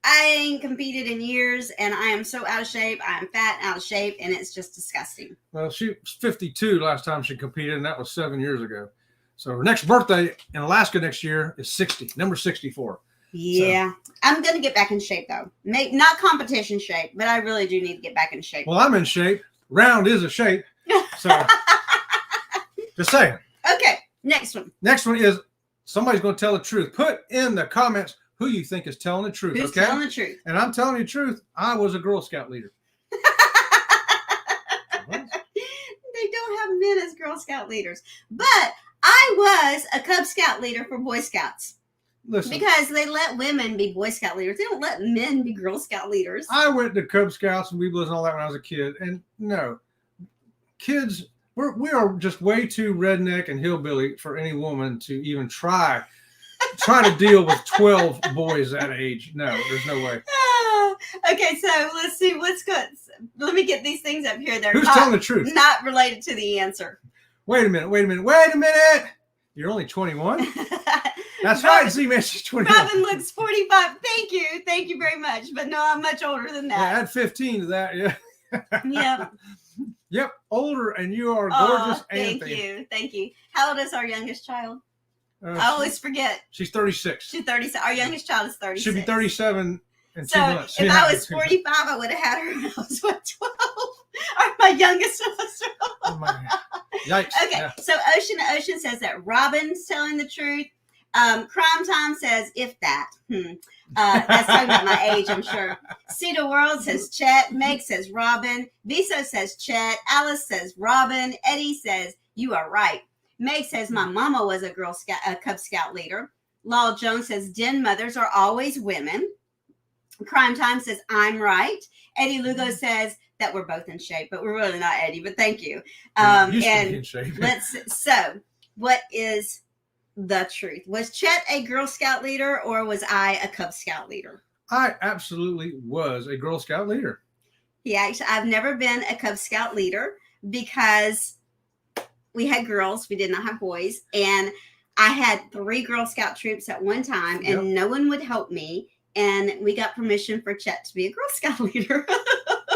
I ain't competed in years, and I am so out of shape. I am fat and out of shape, and it's just disgusting.
Well, she was 52 last time she competed, and that was 7 years ago. So her next birthday in Alaska next year is 60, number 64.
Yeah. So, I'm going to get back in shape, though. Not competition shape, but I really do need to get back in shape.
Well, I'm in shape. Round is a shape. So just saying.
Okay, next one.
Next one is somebody's going to tell the truth. Put in the comments who you think is telling the truth.
Who's
okay?
telling the truth?
And I'm telling you the truth. I was a Girl Scout leader.
They don't have men as Girl Scout leaders. But I was a Cub Scout leader for Boy Scouts.
Listen,
because they let women be Boy Scout leaders. They don't let men be Girl Scout leaders.
I went to Cub Scouts and Weebles and all that when I was a kid. And no, kids, we are just way too redneck and hillbilly for any woman to even try to deal with 12 boys that age. No, there's no way.
Okay, so let's see what's good. Let me get these things up here. They're
Who's telling the truth?
Not related to the answer.
Wait a minute. You're only 21? That's right, Z-Man, she's 21.
Robin looks 45. Thank you very much. But no, I'm much older than that.
Yeah, add 15 to that, yeah.
Yep.
Yep, older, and you are gorgeous.
Thank you. How old is our youngest child? I always forget.
She's 36.
She's 36. Our youngest child is 36.
She'll be 37 in 2 months.
So if I was 45, I would have had her when I was 12. Or my youngest was 12.
Yikes.
Okay,
yeah.
So Ocean says that Robin's telling the truth. Crime Time says, if that. That's talking about my age, I'm sure. Cedar World says Chet. Meg says Robin. Viso says Chet. Alice says Robin. Eddie says, you are right. Meg says, my mama was a Cub Scout leader. Law Jones says, den mothers are always women. Crime Time says, I'm right. Eddie Lugo says that we're both in shape, but we're really not, Eddie, but thank you.
And in shape.
So what is the truth? Was Chet a Girl Scout leader, or was I a Cub Scout leader?
I absolutely was a Girl Scout leader.
I've never been a Cub Scout leader because we had girls, we did not have boys, and I had 3 Girl Scout troops at one time, and no one would help me, and we got permission for Chet to be a Girl Scout leader.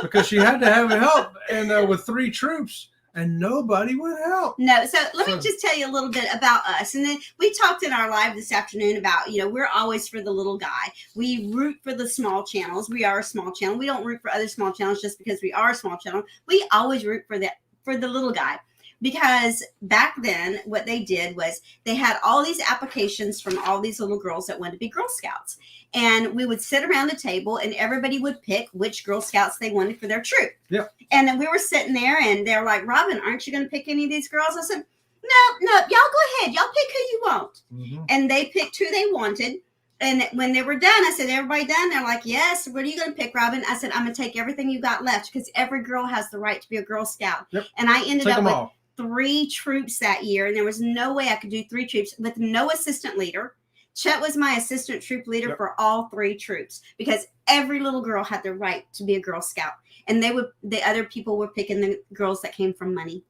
Because she had to have help, and with 3 troops, and nobody would help.
No, so let me just tell you a little bit about us. And then we talked in our live this afternoon about, we're always for the little guy. We root for the small channels. We are a small channel. We don't root for other small channels just because we are a small channel. We always root for the little guy. Because back then, what they did was they had all these applications from all these little girls that wanted to be Girl Scouts. And we would sit around the table and everybody would pick which Girl Scouts they wanted for their troop.
Yep.
And then we were sitting there and they're like, Robin, aren't you going to pick any of these girls? I said, no, y'all go ahead. Y'all pick who you want. Mm-hmm. And they picked who they wanted. And when they were done, I said, everybody done? They're like, yes. What are you going to pick, Robin? I said, I'm going to take everything you got left because every girl has the right to be a Girl Scout.
Yep.
And I ended up with
all.
3 troops that year, and there was no way I could do 3 troops with no assistant leader. Chet was my assistant troop leader
Yep.
for all 3 troops because every little girl had the right to be a Girl Scout, and the other people were picking the girls that came from money.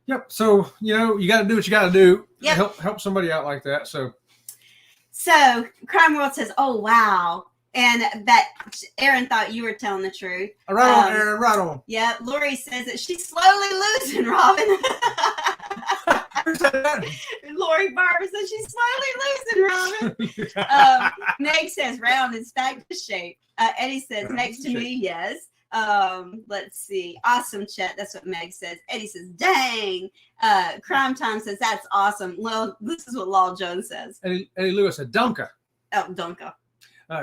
Yep. So you got to do what you got to do.
Yep.
Help somebody out like that. So
Crime World says, "Oh wow," and that Aaron thought you were telling the truth.
right on, Aaron. Right on.
Yeah, Lori says that she's slowly losing, Robin.
Who said that?
Lori Barber says she's slowly losing, Robin. Meg says round and back to shape. Eddie says next to me, yes. Let's see. Awesome, Chet. That's what Meg says. Eddie says, dang. Crime Time says, that's awesome. Well, this is what Law Jones says.
Eddie Lewis said, Dunka.
Oh, Dunka.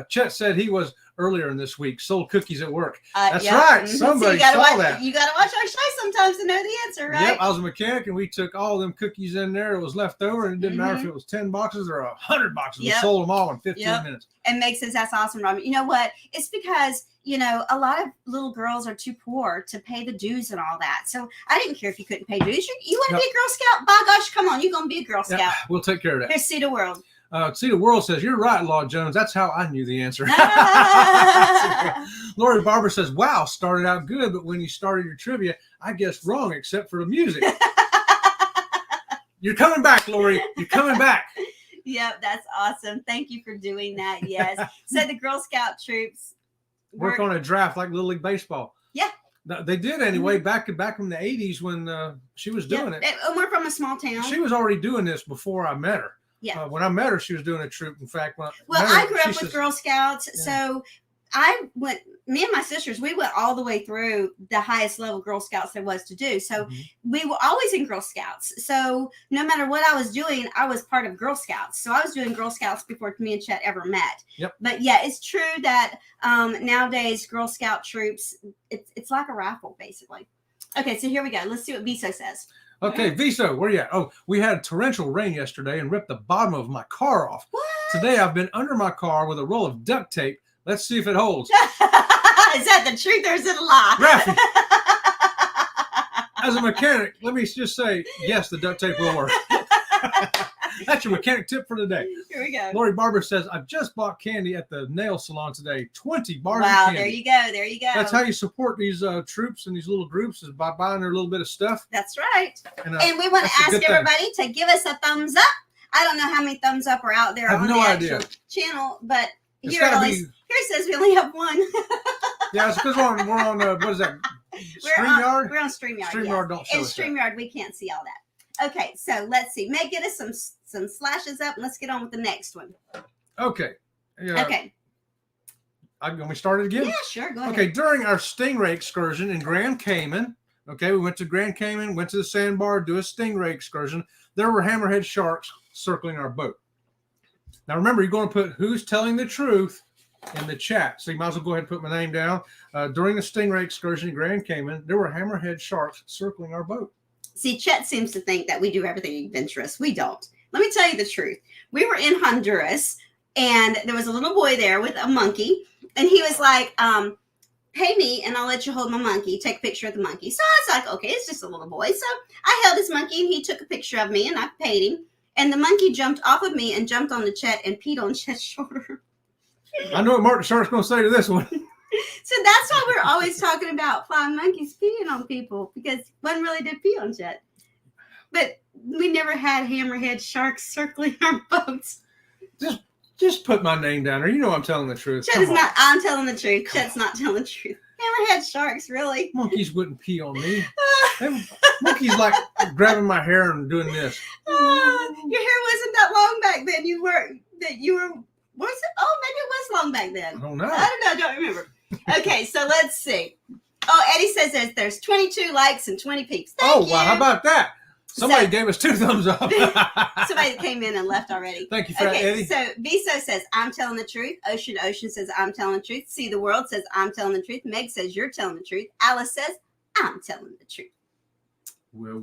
Chet said he was earlier in this week, sold cookies at work. That's
yep.
right. Somebody saw that.
You got to watch our show sometimes to know the answer, right?
Yep, I was a mechanic, and we took all them cookies in there. It was left over, and it didn't matter if it was 10 boxes or 100 boxes.
Yep.
We sold them all in 15 minutes.
And Meg says, that's awesome, Robin. You know what? It's because, a lot of little girls are too poor to pay the dues and all that. So I didn't care if you couldn't pay dues. You want to be a Girl Scout? By gosh, come on. You're going to be a Girl Scout.
Yep, we'll take care of that.
Here's See the World.
See the World says, you're right, Law Jones. That's how I knew the answer. Lori Barber says, wow, started out good, but when you started your trivia, I guessed wrong except for the music. You're coming back, Lori. You're coming back.
Yep, that's awesome. Thank you for doing that. Yes. So the Girl Scout troops
work on a draft like Little League Baseball.
Yeah.
They did anyway, back in the 80s when she was doing it.
And we're from a small town.
She was already doing this before I met her.
Yeah.
When I met her, she was doing a troop. In fact,
I grew up with Girl Scouts, so me and my sisters, we went all the way through the highest level Girl Scouts there was to do. So we were always in Girl Scouts. So no matter what I was doing, I was part of Girl Scouts. So I was doing Girl Scouts before me and Chet ever met.
Yep.
But yeah, it's true that nowadays Girl Scout troops, it's like a raffle basically. Okay, so here we go. Let's see what Viso says.
Okay, Viso, where you at? Oh, we had torrential rain yesterday and ripped the bottom of my car off.
What?
Today I've been under my car with a roll of duct tape. Let's see if it holds.
Is that the truth or is it a lie?
Raffy. As a mechanic, let me just say, yes, the duct tape will work. That's your mechanic tip for the day.
Here we go.
Lori Barber says, I've just bought candy at the nail salon today. 20 bars of
Wow,
candy.
there you go. There you go.
That's how you support these troops and these little groups, is by buying their little bit of stuff.
That's right.
And
we want to ask everybody to give us a thumbs up. I don't know how many thumbs up are out there on the actual channel, but here it says we only have one.
Yeah, it's because we're on what is that? StreamYard?
We're on StreamYard.
StreamYard don't show
us.
us
StreamYard, we can't see all that. Okay, so let's see. Meg, get us some slashes up, and let's get on with the next one.
Okay.
Okay.
Can we start it again?
Yeah, sure. Go ahead.
Okay, during our stingray excursion in Grand Cayman, we went to Grand Cayman, went to the sandbar, do a stingray excursion. There were hammerhead sharks circling our boat. Now, remember, you're going to put who's telling the truth in the chat. So you might as well go ahead and put my name down. During the stingray excursion in Grand Cayman, there were hammerhead sharks circling our boat.
See, Chet seems to think that we do everything adventurous. We don't. Let me tell you the truth. We were in Honduras, and there was a little boy there with a monkey, and he was like, pay me, and I'll let you hold my monkey. Take a picture of the monkey. So I was like, okay, it's just a little boy. So I held his monkey, and he took a picture of me, and I paid him. And the monkey jumped off of me and jumped on the Chet and peed on Chet's shoulder.
I know what Martin Shark's going to say to this one.
So that's why we're always talking about flying monkeys peeing on people, because one really did pee on Chet. But we never had hammerhead sharks circling our boats.
Just put my name down there. You know I'm telling the truth.
Chet is not. I'm telling the truth. Chet's not telling the truth. Hammerhead sharks, really?
Monkeys wouldn't pee on me. Monkeys like grabbing my hair and doing this.
Your hair wasn't that long back then. You were. Was it? Oh, maybe it was long back then.
I don't know.
I don't remember. Okay, so let's see. Oh, Eddie says there's 22 likes and 20 peeps. Thank you.
Wow, how about that? Somebody gave us 2 thumbs up.
Somebody came in and left already.
Thank you for that, Eddie.
So Viso says, I'm telling the truth. Ocean says, I'm telling the truth. See the World says, I'm telling the truth. Meg says, you're telling the truth. Alice says, I'm telling the truth.
Well.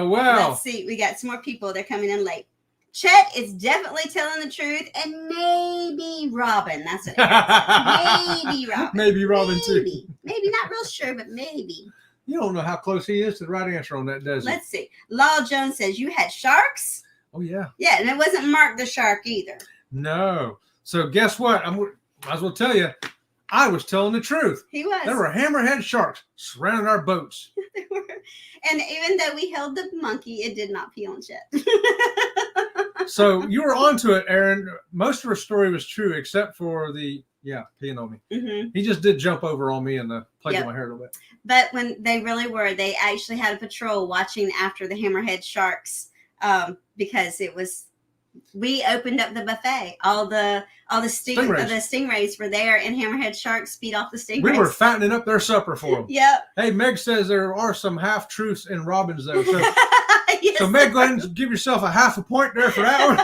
Let's see. We got some more people. They're coming in late. Chet is definitely telling the truth, and maybe Robin. That's it. Maybe Robin.
Maybe Robin, too.
Maybe not real sure, but maybe.
You don't know how close he is to the right answer on that, does he?
Let's see. Law Jones says, you had sharks?
Oh, yeah.
Yeah, and it wasn't Mark the shark either.
No. So guess what? Might as well tell you, I was telling the truth.
He was.
There were hammerhead sharks surrounding our boats.
There were. And even though we held the monkey, it did not pee on Chet.
So you were onto it, Aaron. Most of her story was true, except for peeing on me.
Mm-hmm.
He just did jump over on me and played with my hair a little bit.
But when they actually had a patrol watching after the hammerhead sharks, because we opened up the buffet. All the stingrays were there, and hammerhead sharks feed off the stingrays.
We were fattening up their supper for them.
Yep.
Hey, Meg says there are some half truths in Robin's though. So,
yes.
So Meg, go ahead and give yourself a half a point there for that one.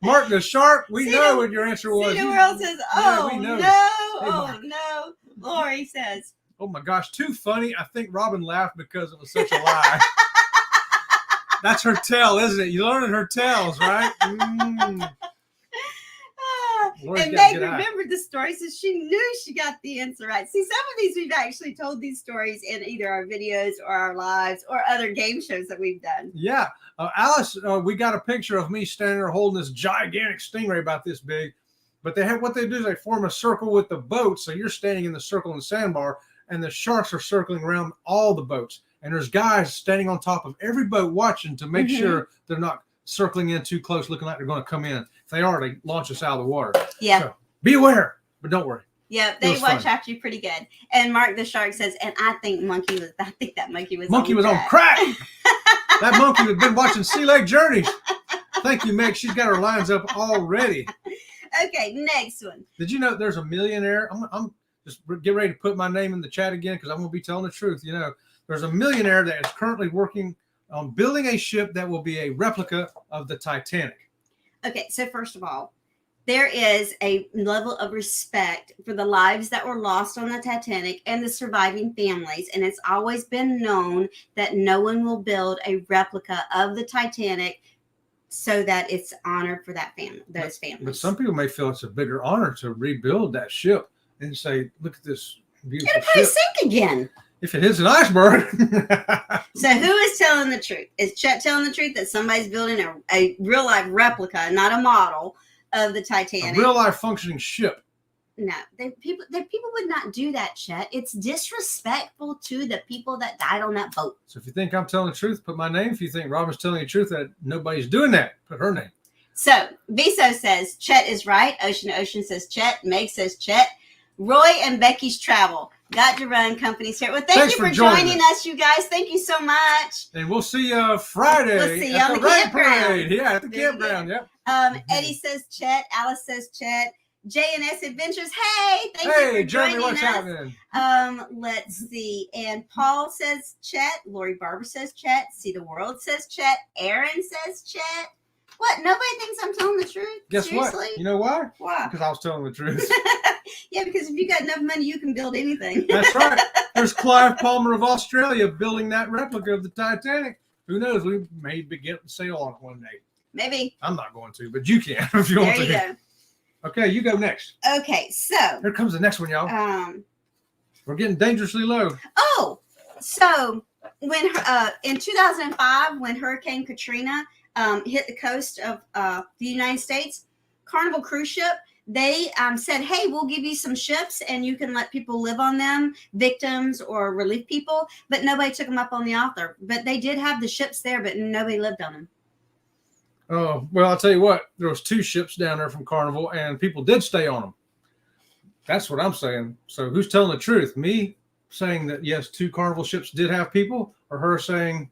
Mark the shark. We know what your answer was.
See, the world says, "Oh
we know.
no,
Hey,
oh no." Lori says,
"Oh my gosh, too funny." I think Robin laughed because it was such a lie. That's her tell, isn't it? You learned her tells, right? Mm.
And Meg remembered the story, so she knew she got the answer right. See, some of these we've actually told these stories in either our videos or our lives or other game shows that we've done.
Yeah. Alice, we got a picture of me standing there holding this gigantic stingray about this big. But what they do is they form a circle with the boat. So you're standing in the circle in the sandbar, and the sharks are circling around all the boats. And there's guys standing on top of every boat watching to make sure they're not circling in too close, looking like they're going to come in. If they are, they launch us out of the water.
Yeah.
So be aware, but don't worry.
Yeah, they watch after you pretty good. And Mark the Shark says, and I think that monkey was on
crack. That monkey had been watching Sea Lake Journeys. Thank you, Meg. She's got her lines up already.
Okay, next one.
Did you know there's a millionaire? I'm just get ready to put my name in the chat again because I'm going to be telling the truth. You know, there's a millionaire that is currently working on building a ship that will be a replica of the Titanic.
Okay, so first of all, there is a level of respect for the lives that were lost on the Titanic and the surviving families. And it's always been known that no one will build a replica of the Titanic so that it's honor for those families.
But some people may feel it's a bigger honor to rebuild that ship and say, look at this beautiful
It'll probably
ship.
sink again.
If it hits an iceberg.
So who is telling the truth? Is Chet telling the truth that somebody's building a real-life replica, not a model, of the Titanic?
A real-life functioning ship.
No, people would not do that, Chet. It's disrespectful to the people that died on that boat.
So if you think I'm telling the truth, put my name. If you think Robin's telling the truth that nobody's doing that, put her name.
So Viso says Chet is right. Ocean says Chet. Meg says Chet. Roy and Becky's Travel. Got to Run companies here. Well, thank you for joining us, you guys. Thank you so much.
And we'll see you Friday.
We'll see you on the campground.
Yeah, at the campground. Yep.
Eddie says Chet. Alice says Chet. J&S Adventures. Hey, thank you for
Jeremy,
joining
what's
us.
happening?
Let's see. And Paul says Chet. Lori Barber says Chet. See the World says Chet. Aaron says Chet. What? Nobody thinks I'm telling the truth?
Guess
Seriously?
what? You know why?
Why?
Because I was telling the truth.
Yeah, because if you got enough money, you can build anything.
That's right. There's Clive Palmer of Australia building that replica of the Titanic. Who knows? We may get to sail on it one day.
Maybe.
I'm not going to, but you can if you want to.
There you go.
Okay, you go next.
Okay, so.
Here comes the next one, y'all. We're getting dangerously low.
Oh, so when in 2005, when Hurricane Katrina hit the coast of the United States, Carnival Cruise Ship, they said, hey, we'll give you some ships and you can let people live on them, victims or relief people. But nobody took them up on the offer. But they did have the ships there, but nobody lived on them.
Oh, well, I'll tell you what. There was 2 ships down there from Carnival, and people did stay on them. That's what I'm saying. So who's telling the truth? Me saying that, yes, 2 Carnival ships did have people, or her saying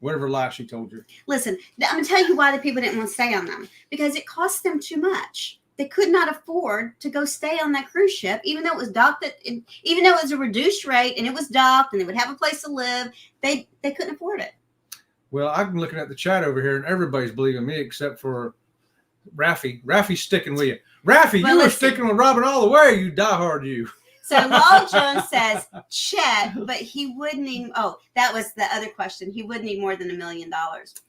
whatever lie she told you?
Listen, I'm going to tell you why the people didn't want to stay on them. Because it cost them too much. They could not afford to go stay on that cruise ship, even though it was docked, even though it was a reduced rate and it was docked and they would have a place to live. They couldn't afford it.
Well, I'm looking at the chat over here, and everybody's believing me except for Raffy. Raffy's sticking with you. Raffy, you were sticking with Robin all the way, you diehard you.
So Law Jones says Chet, but he would need. Oh, that was the other question. He would need more than $1 million.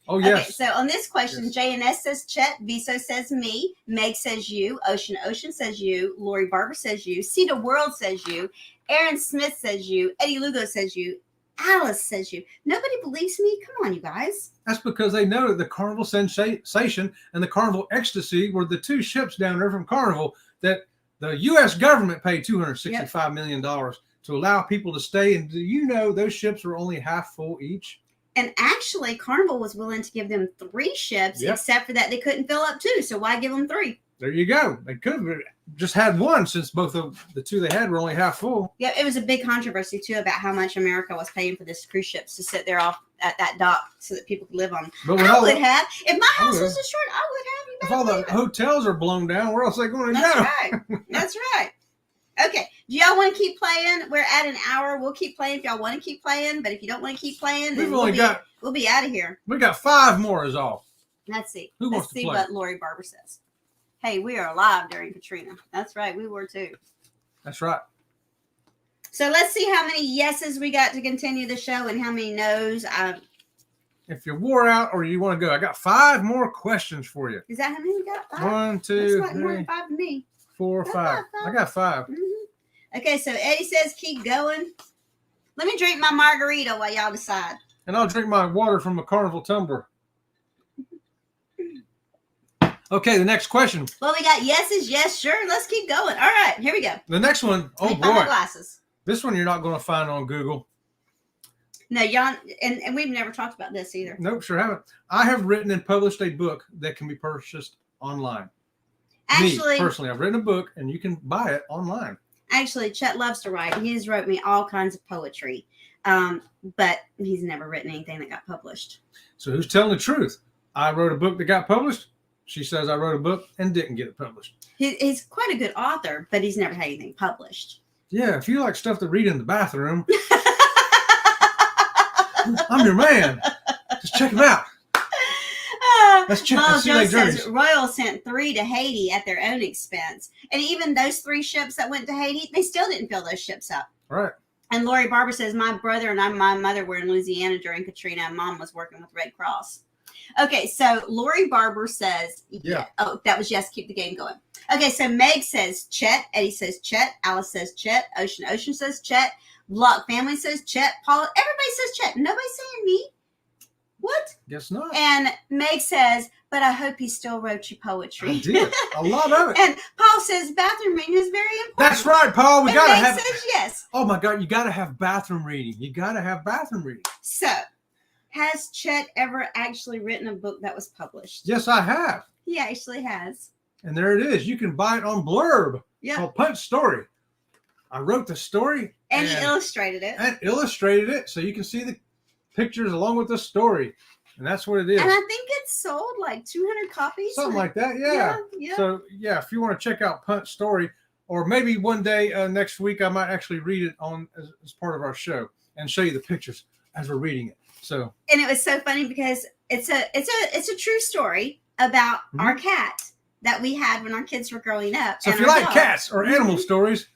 Oh yes.
Okay, so on this question, yes. J&S says Chet, Viso says me, Meg says you, Ocean says you, Lori Barber says you, Cedar World says you, Aaron Smith says you, Eddie Lugo says you, Alice says you. Nobody believes me. Come on, you guys.
That's because they know that the Carnival Sensation and the Carnival Ecstasy were the two ships down there from Carnival that the U.S. government paid $265 million to allow people to stay. And do you know those ships were only half full each?
And actually, Carnival was willing to give them 3 ships, except for that they couldn't fill up 2. So why give them 3?
There you go. They could have just had one since both of the 2 they had were only half full.
Yeah, it was a big controversy, too, about how much America was paying for this cruise ships to sit there off at that dock so that people could live on them.
But
I would have. If my house was destroyed, I would have.
If all the hotels are blown down, where else are they going to go?
That's right. That's right. Okay. Do y'all want to keep playing? We're at an hour. We'll keep playing if y'all want to keep playing. But if you don't want to keep playing, then we'll be out of here.
We got 5 more is all.
Let's see.
Who wants to play?
Let's see what Lori Barber says. Hey, we are alive during Katrina. That's right. We were too.
That's right.
So let's see how many yeses we got to continue the show and how many no's.
If you're wore out or you want to go, I got 5 more questions for you.
Is that how many we got? 5?
1, 2,
That's
3,
more than 5 to me.
4, 5. I got 5.
Mm-hmm. Okay, so Eddie says keep going. Let me drink my margarita while y'all decide.
And I'll drink my water from a Carnival tumbler. Okay, the next question.
Well, we got yeses, yes, sure. Let's keep going. All right, here we go.
The next one, oh boy.
My glasses.
This one you're not going to find on Google.
No, y'all, and we've never talked about this either.
Nope, sure haven't. I have written and published a book that can be purchased online.
Actually,
me, personally, I've written a book and you can buy it online.
Actually, Chet loves to write. He has wrote me all kinds of poetry, but he's never written anything that got published.
So who's telling the truth? I wrote a book that got published. She says I wrote a book and didn't get it published.
He's quite a good author, but he's never had anything published.
Yeah, if you like stuff to read in the bathroom, I'm your man. Just check him out. Let's check
Miles
see
Jones
journeys.
says Royal sent 3 to Haiti at their own expense. And even those 3 ships that went to Haiti, they still didn't fill those ships up.
Right.
And Lori Barber says, my brother and my mother were in Louisiana during Katrina, and Mom was working with Red Cross. Okay, so Lori Barber says, oh, that was yes, keep the game going. Okay, so Meg says Chet, Eddie says Chet, Alice says Chet, Ocean says Chet, Block Family says Chet, Paula, everybody says Chet. Nobody's saying me. What?
Guess not.
And Meg says, but I hope he still wrote you poetry.
I did. A lot of it.
And Paul says bathroom reading is very important.
That's right, Paul. We got to have.
Meg says yes.
Oh my God, you got to have bathroom reading. You got to have bathroom reading.
So, has Chet ever actually written a book that was published?
Yes, I have.
He actually has.
And there it is. You can buy it on Blurb.
Yeah.
Called Punch Story. I wrote the story.
And he illustrated it.
And illustrated it so you can see the pictures along with the story. And that's what it is.
And I think it's sold like 200 copies.
Something like that, yeah. So, yeah, if you want to check out Punch Story, or maybe one day next week, I might actually read it on as part of our show and show you the pictures as we're reading it. So.
And it was so funny because it's a true story about our cat that we had when our kids were growing up.
So if you like cats or animal stories,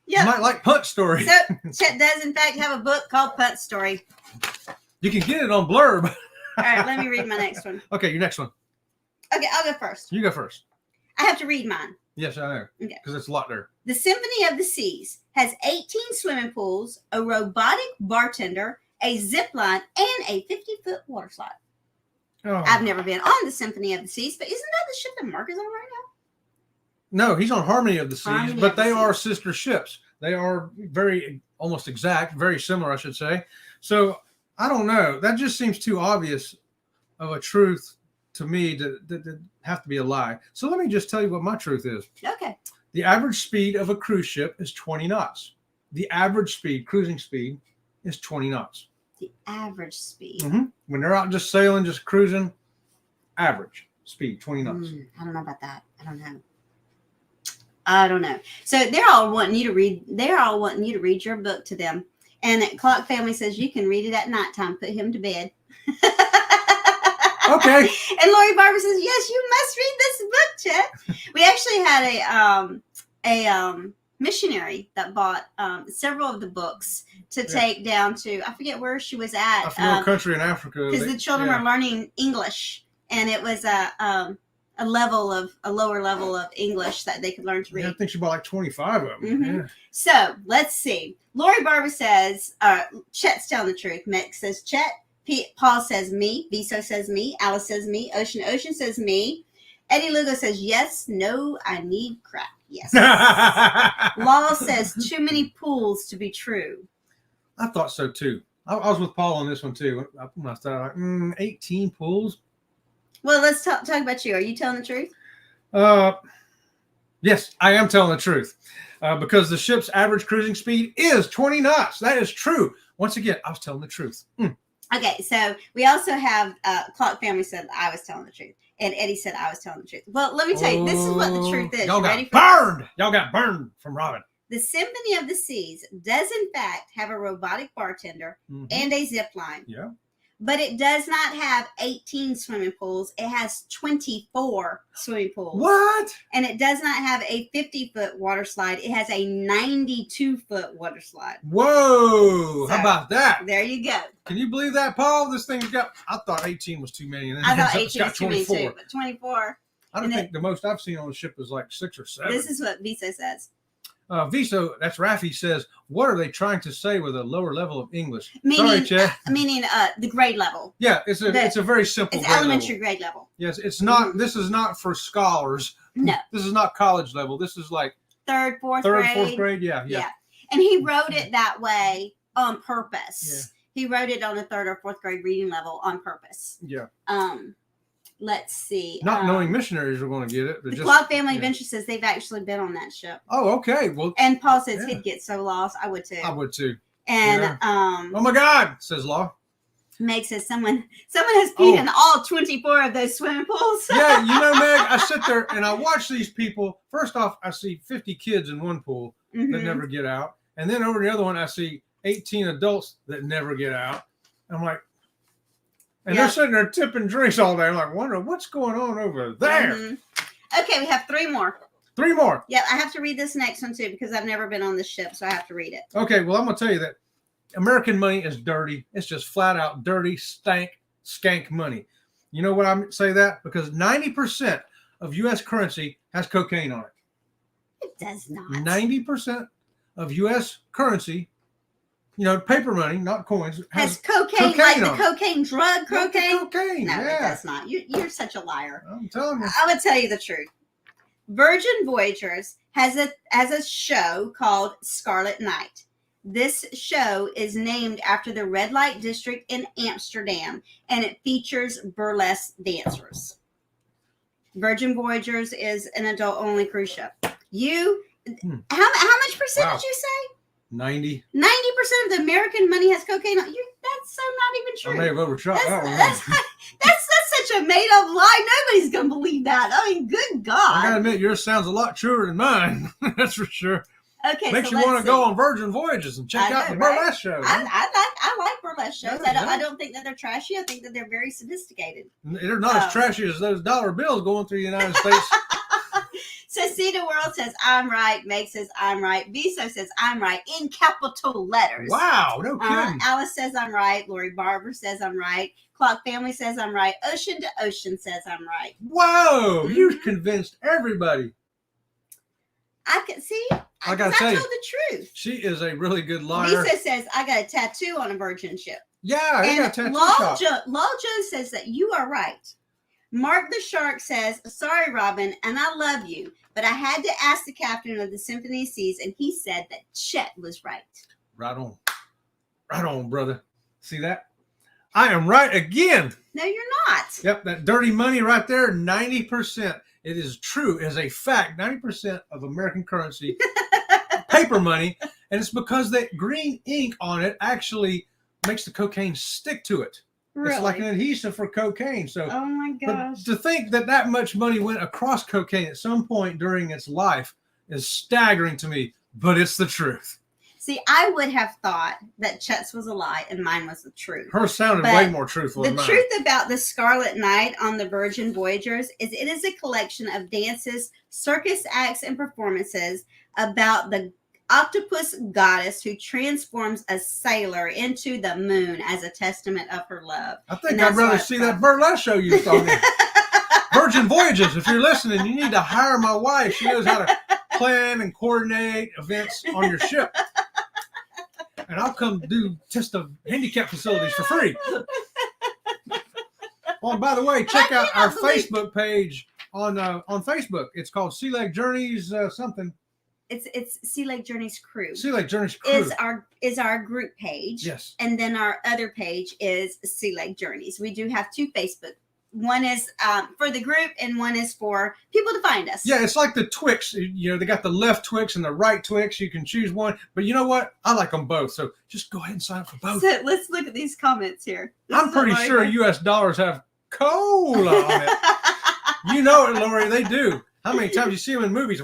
you might like Punch Story.
So Chet does, in fact, have a book called Punch Story.
You can get it on Blurb.
All right, let me read my next one.
Okay, your next one.
Okay, I'll go first.
You go first.
I have to read mine.
Yes, I know. Okay. Because it's a lot there.
The Symphony of the Seas has 18 swimming pools, a robotic bartender, a zip line, and a 50-foot water slide. Oh. I've never been on the Symphony of the Seas, but isn't that the ship that Mark is on right now?
No, he's on Harmony of the Seas, but they are sister ships. They are very, almost exact, very similar, I should say. So, I don't know. That just seems too obvious of a truth to me to have to be a lie. So let me just tell you what my truth is.
Okay.
The average speed of a cruise ship is 20 knots. The average speed, cruising speed, is 20 knots.
The average speed.
When they're out just sailing, just cruising, average speed, 20 knots.
I don't know about that. I don't know. So they're all wanting you to read your book to them. And Clock Family says you can read it at nighttime. Put him to bed.
Okay.
And Lori Barber says, yes, you must read this book, Chet. We actually had a missionary that bought several of the books to take down to, I forget where she was at.
I forget what country in Africa.
Because the children were learning English. And it was a a lower level of English that they could learn to read.
Yeah, I think she bought like 25 of them.
Mhm.
Yeah.
So let's see. Lori Barber says, Chet's telling the truth. Mick says Chet. Paul says me. Viso says me. Alice says me. Ocean says me. Eddie Lugo says yes. No, I need crack. Yes. Law says too many pools to be true.
I thought so too. I was with Paul on this one too. When I started like 18 pools.
Well, let's talk about you. Are you telling the truth?
Yes, I am telling the truth. Because the ship's average cruising speed is 20 knots. That is true. Once again, I was telling the truth.
Okay, so we also have Clock Family said I was telling the truth, and Eddie said I was telling the truth. Well, let me tell you, this is what the truth is.
Y'all
ready
got burned. Y'all got burned from Robin.
The Symphony of the Seas does, in fact, have a robotic bartender and a zip line.
Yeah.
But it does not have 18 swimming pools. It has 24 swimming pools.
What?
And it does not have a 50-foot water slide. It has a 92-foot water slide.
Whoa.
So,
how about that?
There you go.
Can you believe that, Paul? This thing's got, I thought 18 was too many. And then
I thought
it's
18
got
was too many
24.
too, but 24.
I don't think the most I've seen on the ship is like 6 or 7.
This is what Viso says.
Viso, that's Rafi, says, what are they trying to say with a lower level of English?
Meaning,
Sorry, Chad.
Meaning the grade level.
Yeah, it's a very simple
It's
grade
elementary
level.
grade level.
Yes, it's not, this is not for scholars.
No.
This is not college level. This is like
Third, fourth grade.
Yeah.
And he wrote it that way on purpose.
Yeah.
He wrote it on a 3rd or 4th grade reading level on purpose.
Yeah.
Let's see.
Not knowing missionaries are going to get it.
The Clock Family Adventure says they've actually been on that ship.
Oh, okay. Well,
and Paul says he'd get so lost. I would too.
I would too.
And
oh my God, says Law.
Meg says someone has peed in all 24 of those swimming pools.
Yeah, you know, Meg, I sit there and I watch these people. First off, I see 50 kids in one pool that never get out. And then over the other one, I see 18 adults that never get out. I'm like, and they're sitting there tipping drinks all day. I'm like, wondering what's going on over there.
Okay, we have 3 more.
3 more.
Yeah, I have to read this next one too because I've never been on this ship, so I have to read it.
Okay, well, I'm going to tell you that American money is dirty. It's just flat out dirty, skank money. You know what I say that? Because 90% of U.S. currency has cocaine on it.
It does not.
90% of U.S. currency, you know, paper money, not coins,
has cocaine like the cocaine drug cocaine?
Cocaine,
no, it does not. You're such a liar.
I'm telling you.
I would tell you the truth. Virgin Voyagers has a show called Scarlet Night. This show is named after the red light district in Amsterdam, and it features burlesque dancers. Virgin Voyagers is an adult-only cruise ship. How much percent did you say?
90%
90% of the American money has cocaine on you. That's so not even true.
I may have overshot that one.
That's such a made-up lie. Nobody's gonna believe that. I mean, good God.
I gotta admit, yours sounds a lot truer than mine. That's for sure.
Okay,
makes you want to go on Virgin Voyages and check out the burlesque show.
I like burlesque shows. I don't think that they're trashy. I think that they're very sophisticated.
They're not as trashy as those dollar bills going through the United States.
Cecita World says, I'm right. Meg says, I'm right. Viso says, I'm right, in capital letters.
Wow, no kidding.
Alice says, I'm right. Lori Barber says, I'm right. Clock Family says, I'm right. Ocean to Ocean says, I'm right.
Whoa, you convinced everybody.
I can see.
I gotta tell you,
told the truth.
She is a really good liar.
Lisa says, I got a tattoo on a Virgin ship.
Yeah, you got a tattoo shop.
Law Joe says that you are right. Mark the Shark says, sorry, Robin, and I love you, but I had to ask the captain of the Symphony of Seas, and he said that Chet was right.
Right on. Right on, brother. See that? I am right again.
No, you're not.
Yep, that dirty money right there, 90%. It is true, as a fact, 90% of American currency, paper money, and it's because that green ink on it actually makes the cocaine stick to it.
Really?
It's like an adhesive for cocaine. So,
oh my gosh.
But to think that much money went across cocaine at some point during its life is staggering to me, but it's the truth.
See, I would have thought that Chet's was a lie and mine was the truth.
Hers sounded way more truthful than mine.
The truth about the Scarlet Night on the Virgin Voyagers is it is a collection of dances, circus acts, and performances about the octopus goddess who transforms a sailor into the moon as a testament of her love.
I think I'd rather see that burlesque show you were talking about. Virgin Voyages, if you're listening, you need to hire my wife. She knows how to plan and coordinate events on your ship. And I'll come do test of handicap facilities for free. Oh, and by the way, check out our Facebook page on Facebook. It's called Sea Lake Journeys something.
It's Sea Lake Journeys Crew.
Sea Lake Journeys Crew
is our group page.
Yes.
And then our other page is Sea Lake Journeys. We do have 2 Facebook. One is for the group, and one is for people to find us.
Yeah, it's like the Twix. You know, they got the left Twix and the right Twix. You can choose one. But you know what? I like them both. So just go ahead and sign up for both.
So let's look at these comments here.
I'm pretty sure U.S. dollars have cola on it. You know it, Lori. They do. How many times you see them in movies?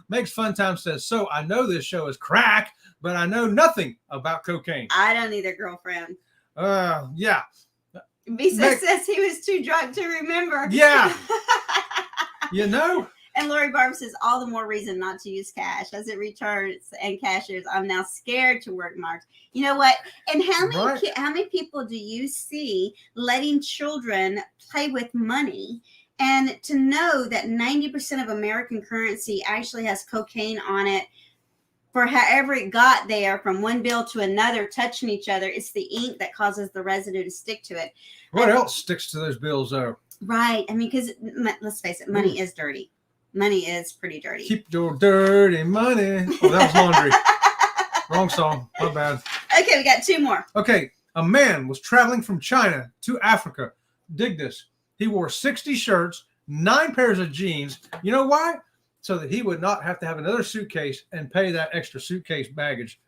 Makes Fun Time says, so I know this show is crack, but I know nothing about cocaine.
I don't either, girlfriend.
Yeah.
Visa says he was too drunk to remember.
Yeah. You know?
And Lori Barb says, all the more reason not to use cash. As it returns and cashiers, I'm now scared to work marks. You know what? And how many people do you see letting children play with money? And to know that 90% of American currency actually has cocaine on it, for however it got there from one bill to another, touching each other, it's the ink that causes the residue to stick to it.
What else sticks to those bills, though?
Right. I mean, because let's face it, money is dirty. Money is pretty dirty.
Keep your dirty money. Oh, that was laundry. Wrong song. My bad.
Okay, we got 2 more.
Okay. A man was traveling from China to Africa. Dig this. He wore 60 shirts, 9 pairs of jeans. You know why? So that he would not have to have another suitcase and pay that extra suitcase baggage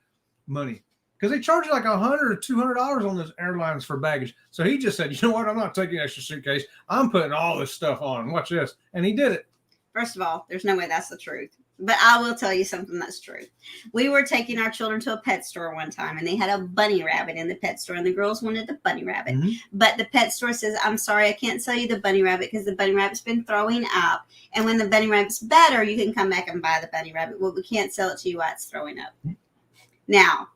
money. Because they charge you like $100 or $200 on those airlines for baggage. So he just said, you know what? I'm not taking an extra suitcase. I'm putting all this stuff on. Watch this. And he did it.
First of all, there's no way that's the truth. But I will tell you something that's true. We were taking our children to a pet store one time, and they had a bunny rabbit in the pet store, and the girls wanted the bunny rabbit. Mm-hmm. But the pet store says, I'm sorry, I can't sell you the bunny rabbit because the bunny rabbit's been throwing up. And when the bunny rabbit's better, you can come back and buy the bunny rabbit. Well, we can't sell it to you while it's throwing up. Now,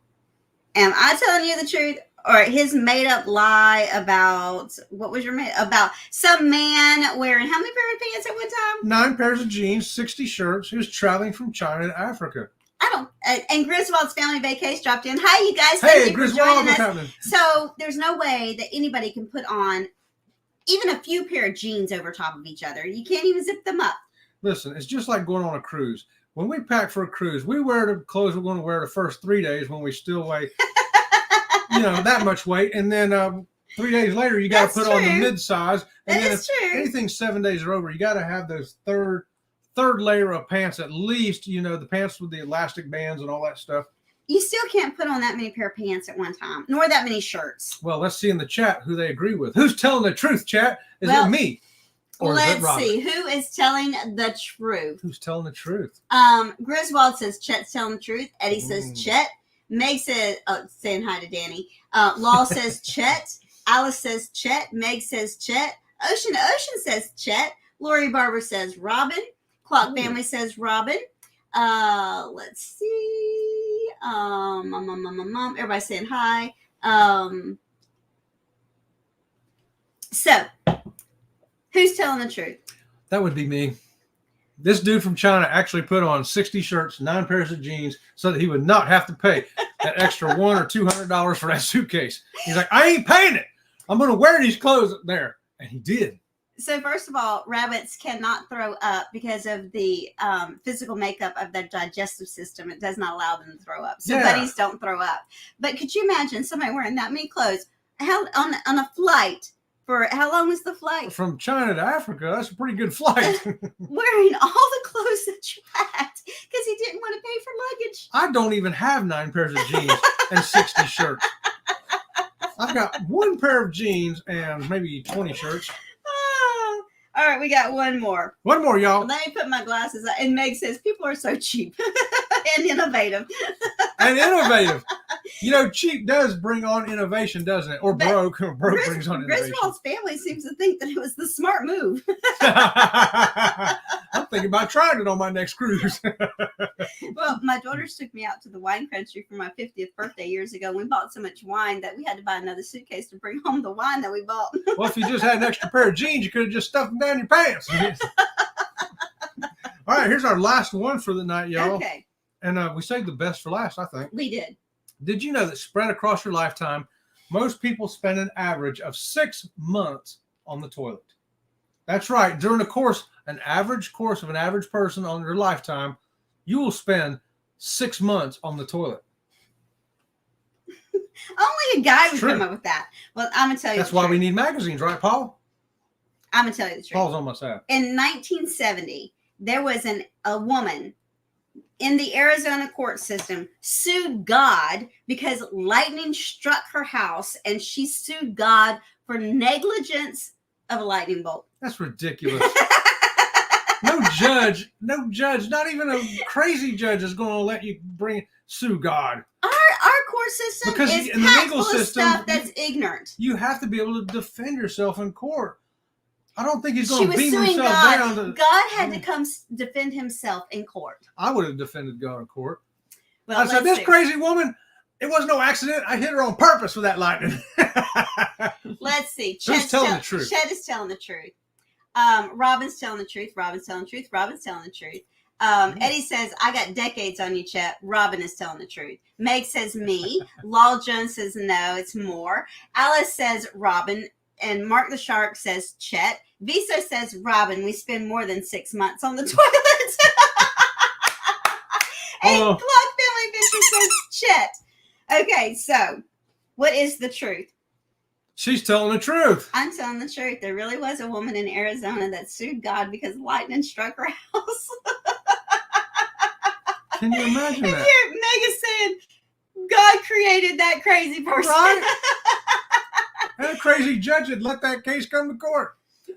am I telling you the truth? Or his made-up lie about, what was your about some man wearing how many pairs of pants at one time?
9 pairs of jeans, 60 shirts. He was traveling from China to Africa.
And Griswold's family vacation dropped in. Hi, you guys.
Hey, Griswold, what's happening?
So there's no way that anybody can put on even a few pair of jeans over top of each other. You can't even zip them up.
Listen, it's just like going on a cruise. When we pack for a cruise, we wear the clothes we're going to wear the first 3 days when we still weigh that much weight, and then 3 days later you got to put on the mid-size, and then if anything 7 days or over, you got to have those third layer of pants at least, the pants with the elastic bands and all that stuff.
You still can't put on that many pair of pants at one time, nor that many shirts.
Well, let's see in the chat who they agree with. Who's telling the truth, chet? Is it me? Or
let's see. Who is telling the truth?
Who's telling the truth?
Griswold says Chet's telling the truth. Eddie says Chet. Meg says, saying hi to Danny. Law says Chet. Alice says Chet. Meg says Chet. Ocean says Chet. Lori Barber says Robin. Clock Family says Robin. Let's see. Everybody saying hi. So, who's telling the truth?
That would be me. This dude from China actually put on 60 shirts, 9 pairs of jeans so that he would not have to pay that extra $100 or $200 for that suitcase. He's like, I ain't paying it. I'm going to wear these clothes up there. And he did.
So first of all, rabbits cannot throw up because of the physical makeup of their digestive system. It does not allow them to throw up. So bunnies don't throw up. But could you imagine somebody wearing that many clothes on a flight? For how long was the flight?
From China to Africa. That's a pretty good flight.
Wearing all the clothes that you had because he didn't want to pay for luggage.
I don't even have 9 pairs of jeans and 60 shirts. I've got 1 pair of jeans and maybe 20 shirts.
Oh. All right, we got one more.
One more, y'all.
Let me put my glasses on. And Meg says, people are so cheap and innovative.
And innovative. You know, cheap does bring on innovation, doesn't it? Or broke brings on innovation.
Griswold's family seems to think that it was the smart move.
I'm thinking about trying it on my next cruise.
Well, my daughters took me out to the wine country for my 50th birthday years ago. We bought so much wine that we had to buy another suitcase to bring home the wine that we bought.
Well, if you just had an extra pair of jeans, you could have just stuffed them down your pants. All right, here's our last one for the night, y'all.
Okay.
And we saved the best for last, I think.
We did.
Did you know that spread across your lifetime, most people spend an average of 6 months on the toilet? That's right. During the course, an average course of an average person on your lifetime, you will spend 6 months on the toilet.
Only a guy would come up with that. Well, I'm going to tell you
That's why we need magazines, right, Paul?
I'm going to tell you the truth.
Paul's on my side.
In 1970, there was a woman in the Arizona court system sued God because lightning struck her house, and she sued God for negligence of a lightning bolt.
That's ridiculous. No judge, not even a crazy judge is going to let you sue God.
Our court system
Because
is
in the
packed
legal
full of
system,
stuff that's ignorant.
You have to be able to defend yourself in court. I don't think he's
She
going to
was
beat
suing
himself
God.
down.
God had to come defend himself in court.
I would have defended God in court.
Well,
I said, this
see.
crazy woman, it was no accident. I hit her on purpose with that lightning.
Let's see.
Who's telling the truth?
Chet is telling the truth. Robin's telling the truth. Robin's telling the truth. Robin's telling the truth. Eddie says, I got decades on you, Chet. Robin is telling the truth. Meg says me. Law Jones says no, it's more. Alice says Robin. And Mark the Shark says Chet. Viso says Robin. We spend more than 6 months on the toilet. And Clock Family Fisher says Chet. Okay, so what is the truth?
She's telling the truth.
I'm telling the truth. There really was a woman in Arizona that sued God because lightning struck her house.
Can you imagine that?
Here, Meg is saying God created that crazy person.
Right? And a crazy judge had let that case come to court.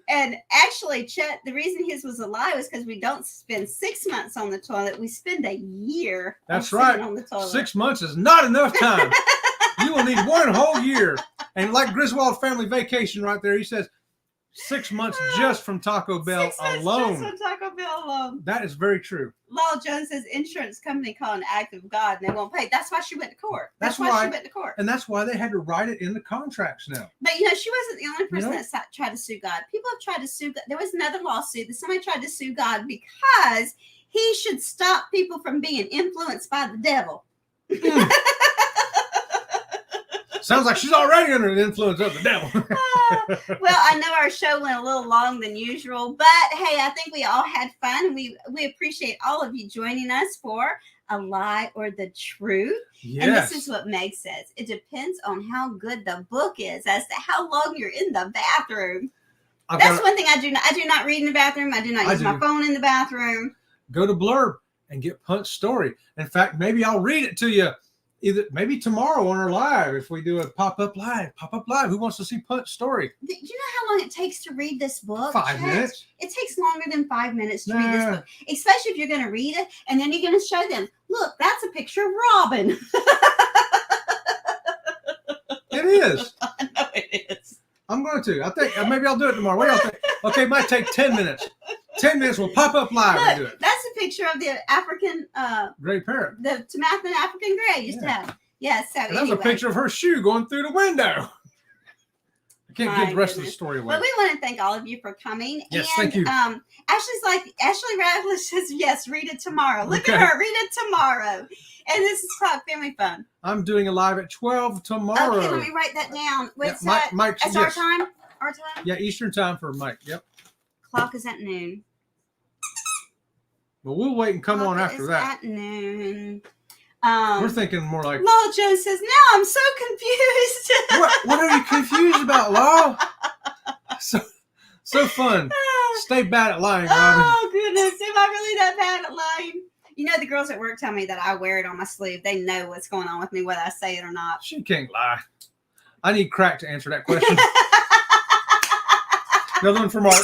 And actually, Chet, the reason his was a lie was because we don't spend 6 months on the toilet. We spend a year.
That's right.
On the toilet.
6 months is not enough time. You will need 1 whole year. And like Griswold Family Vacation right there, he says 6 months just from Taco Bell
6 months
alone.
just from Taco Bell alone.
That is very true.
Law Jones says insurance company called an act of God and they won't pay. That's why she went to court. That's why she went to court.
And that's why they had to write it in the contracts now.
But you know, she wasn't the only person that tried to sue God. People have tried to sue God. There was another lawsuit that somebody tried to sue God because he should stop people from being influenced by the devil.
Sounds like she's already under the influence of the devil.
Well, I know our show went a little long than usual, but hey, I think we all had fun, and we appreciate all of you joining us for A Lie or the Truth.
Yes.
And this is what Meg says. It depends on how good the book is as to how long you're in the bathroom. That's one thing I do not. I do not read in the bathroom. I do not use my phone in the bathroom. Go
to Blurb and get Punt's story. In fact, maybe I'll read it to you. Maybe tomorrow on our live, if we do a pop-up live. Who wants to see Punt's story?
Do you know how long it takes to read this book?
5 minutes.
It takes longer than 5 minutes to read this book, especially if you're going to read it and then you're going to show them, look, that's a picture of Robin.
It is.
I know it is.
I'm going to. I think maybe I'll do it tomorrow. What do y'all think? Okay, it might take 10 minutes. 10 minutes, we'll pop up live and do it.
That's a picture of the African
gray parrot.
The Tamathan African gray used to have. Yeah, so
and that's a picture of her shoe going through the window. I can't give the rest of the story away.
Well, we want to thank all of you for coming.
Yes,
and,
thank you.
Ashley Radcliffe says, yes, read it tomorrow. Look at her, read it tomorrow. And this is Talk Family Fun.
I'm doing a live at 12 tomorrow.
Okay, let me write that down. What's
that?
Mike's, that's yes. Our time? Our time?
Yeah, Eastern time for Mike. Yep.
Clock is at noon.
But we'll wait and come on after that.
At noon.
We're thinking more like.
Law Joe says, now I'm so confused.
What are you confused about, Law? So fun. Stay bad at lying, Robin.
Oh, goodness. Am I really that bad at lying? You know, the girls at work tell me that I wear it on my sleeve. They know what's going on with me, whether I say it or not.
She can't lie. I need Crack to answer that question. Another one for Mark.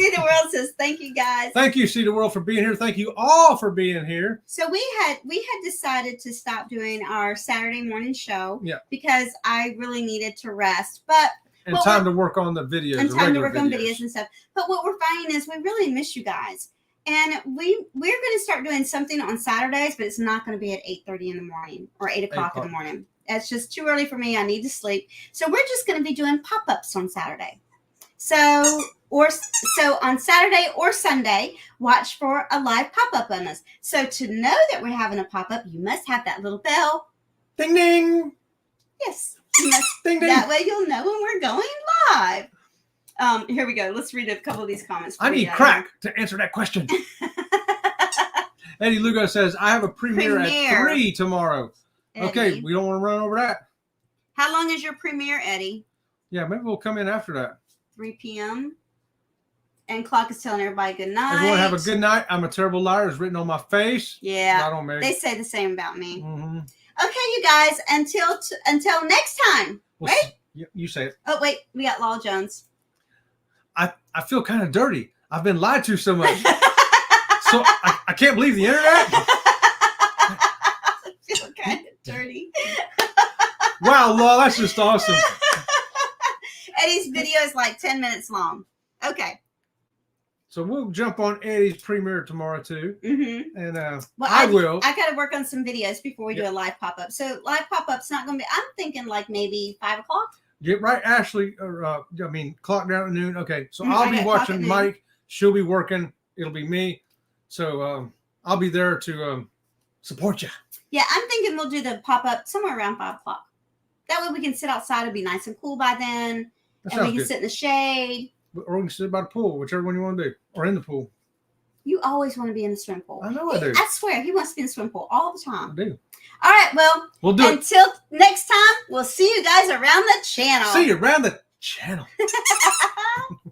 See the World says, thank you guys.
Thank you, See the World, for being here. Thank you all for being here.
So we had decided to stop doing our Saturday morning show because I really needed to rest. But
and time to work on the videos.
And time to work on videos and stuff. But what we're finding is we really miss you guys. And we're going to start doing something on Saturdays, but it's not going to be at 8:30 in the morning or 8 o'clock in the morning. It's just too early for me. I need to sleep. So we're just going to be doing pop-ups on Saturday. So on Saturday or Sunday, watch for a live pop-up on us. So to know that we're having a pop-up, you must have that little bell.
Ding, ding.
Yes. You must,
ding, ding.
That way you'll know when we're going live. Here we go. Let's read a couple of these comments.
I need crack to answer that question. Eddie Lugo says, I have a premiere at 3 tomorrow. Eddie. Okay, we don't want to run over that.
How long is your premiere, Eddie?
Yeah, maybe we'll come in after that.
3 p.m. And Clock is telling everybody good night.
Everyone have a good night. I'm a terrible liar. It's written on my face.
Yeah,
not on me.
They say the same about me.
Mm-hmm.
Okay, you guys, until next time.
Well,
right?
You say it.
Oh, wait. We got Law Jones.
I feel kind of dirty. I've been lied to so much. So I can't believe the internet.
I feel kind of dirty.
Wow, Law, that's just awesome.
Eddie's video is like 10 minutes long. Okay.
So we'll jump on Eddie's premiere tomorrow too.
Mm-hmm.
And
well,
I will.
I got to work on some videos before we do a live pop-up. So live pop-up's not going to be, I'm thinking like maybe 5 o'clock.
Get right, Ashley. Clock down at noon. Okay, so I'll be watching Mike. She'll be working. It'll be me. So I'll be there to support you.
Yeah, I'm thinking we'll do the pop-up somewhere around 5 o'clock. That way we can sit outside. It'll be nice and cool by then. And we can sit in the shade.
Or we can sit by the pool, whichever one you want to do. Or in the pool.
You always want to be in the swimming pool.
I know I do.
I swear, he wants to be in the swimming pool all the time.
I do.
All right, well,
we'll do
until next time, we'll see you guys around the channel.
See you around the channel.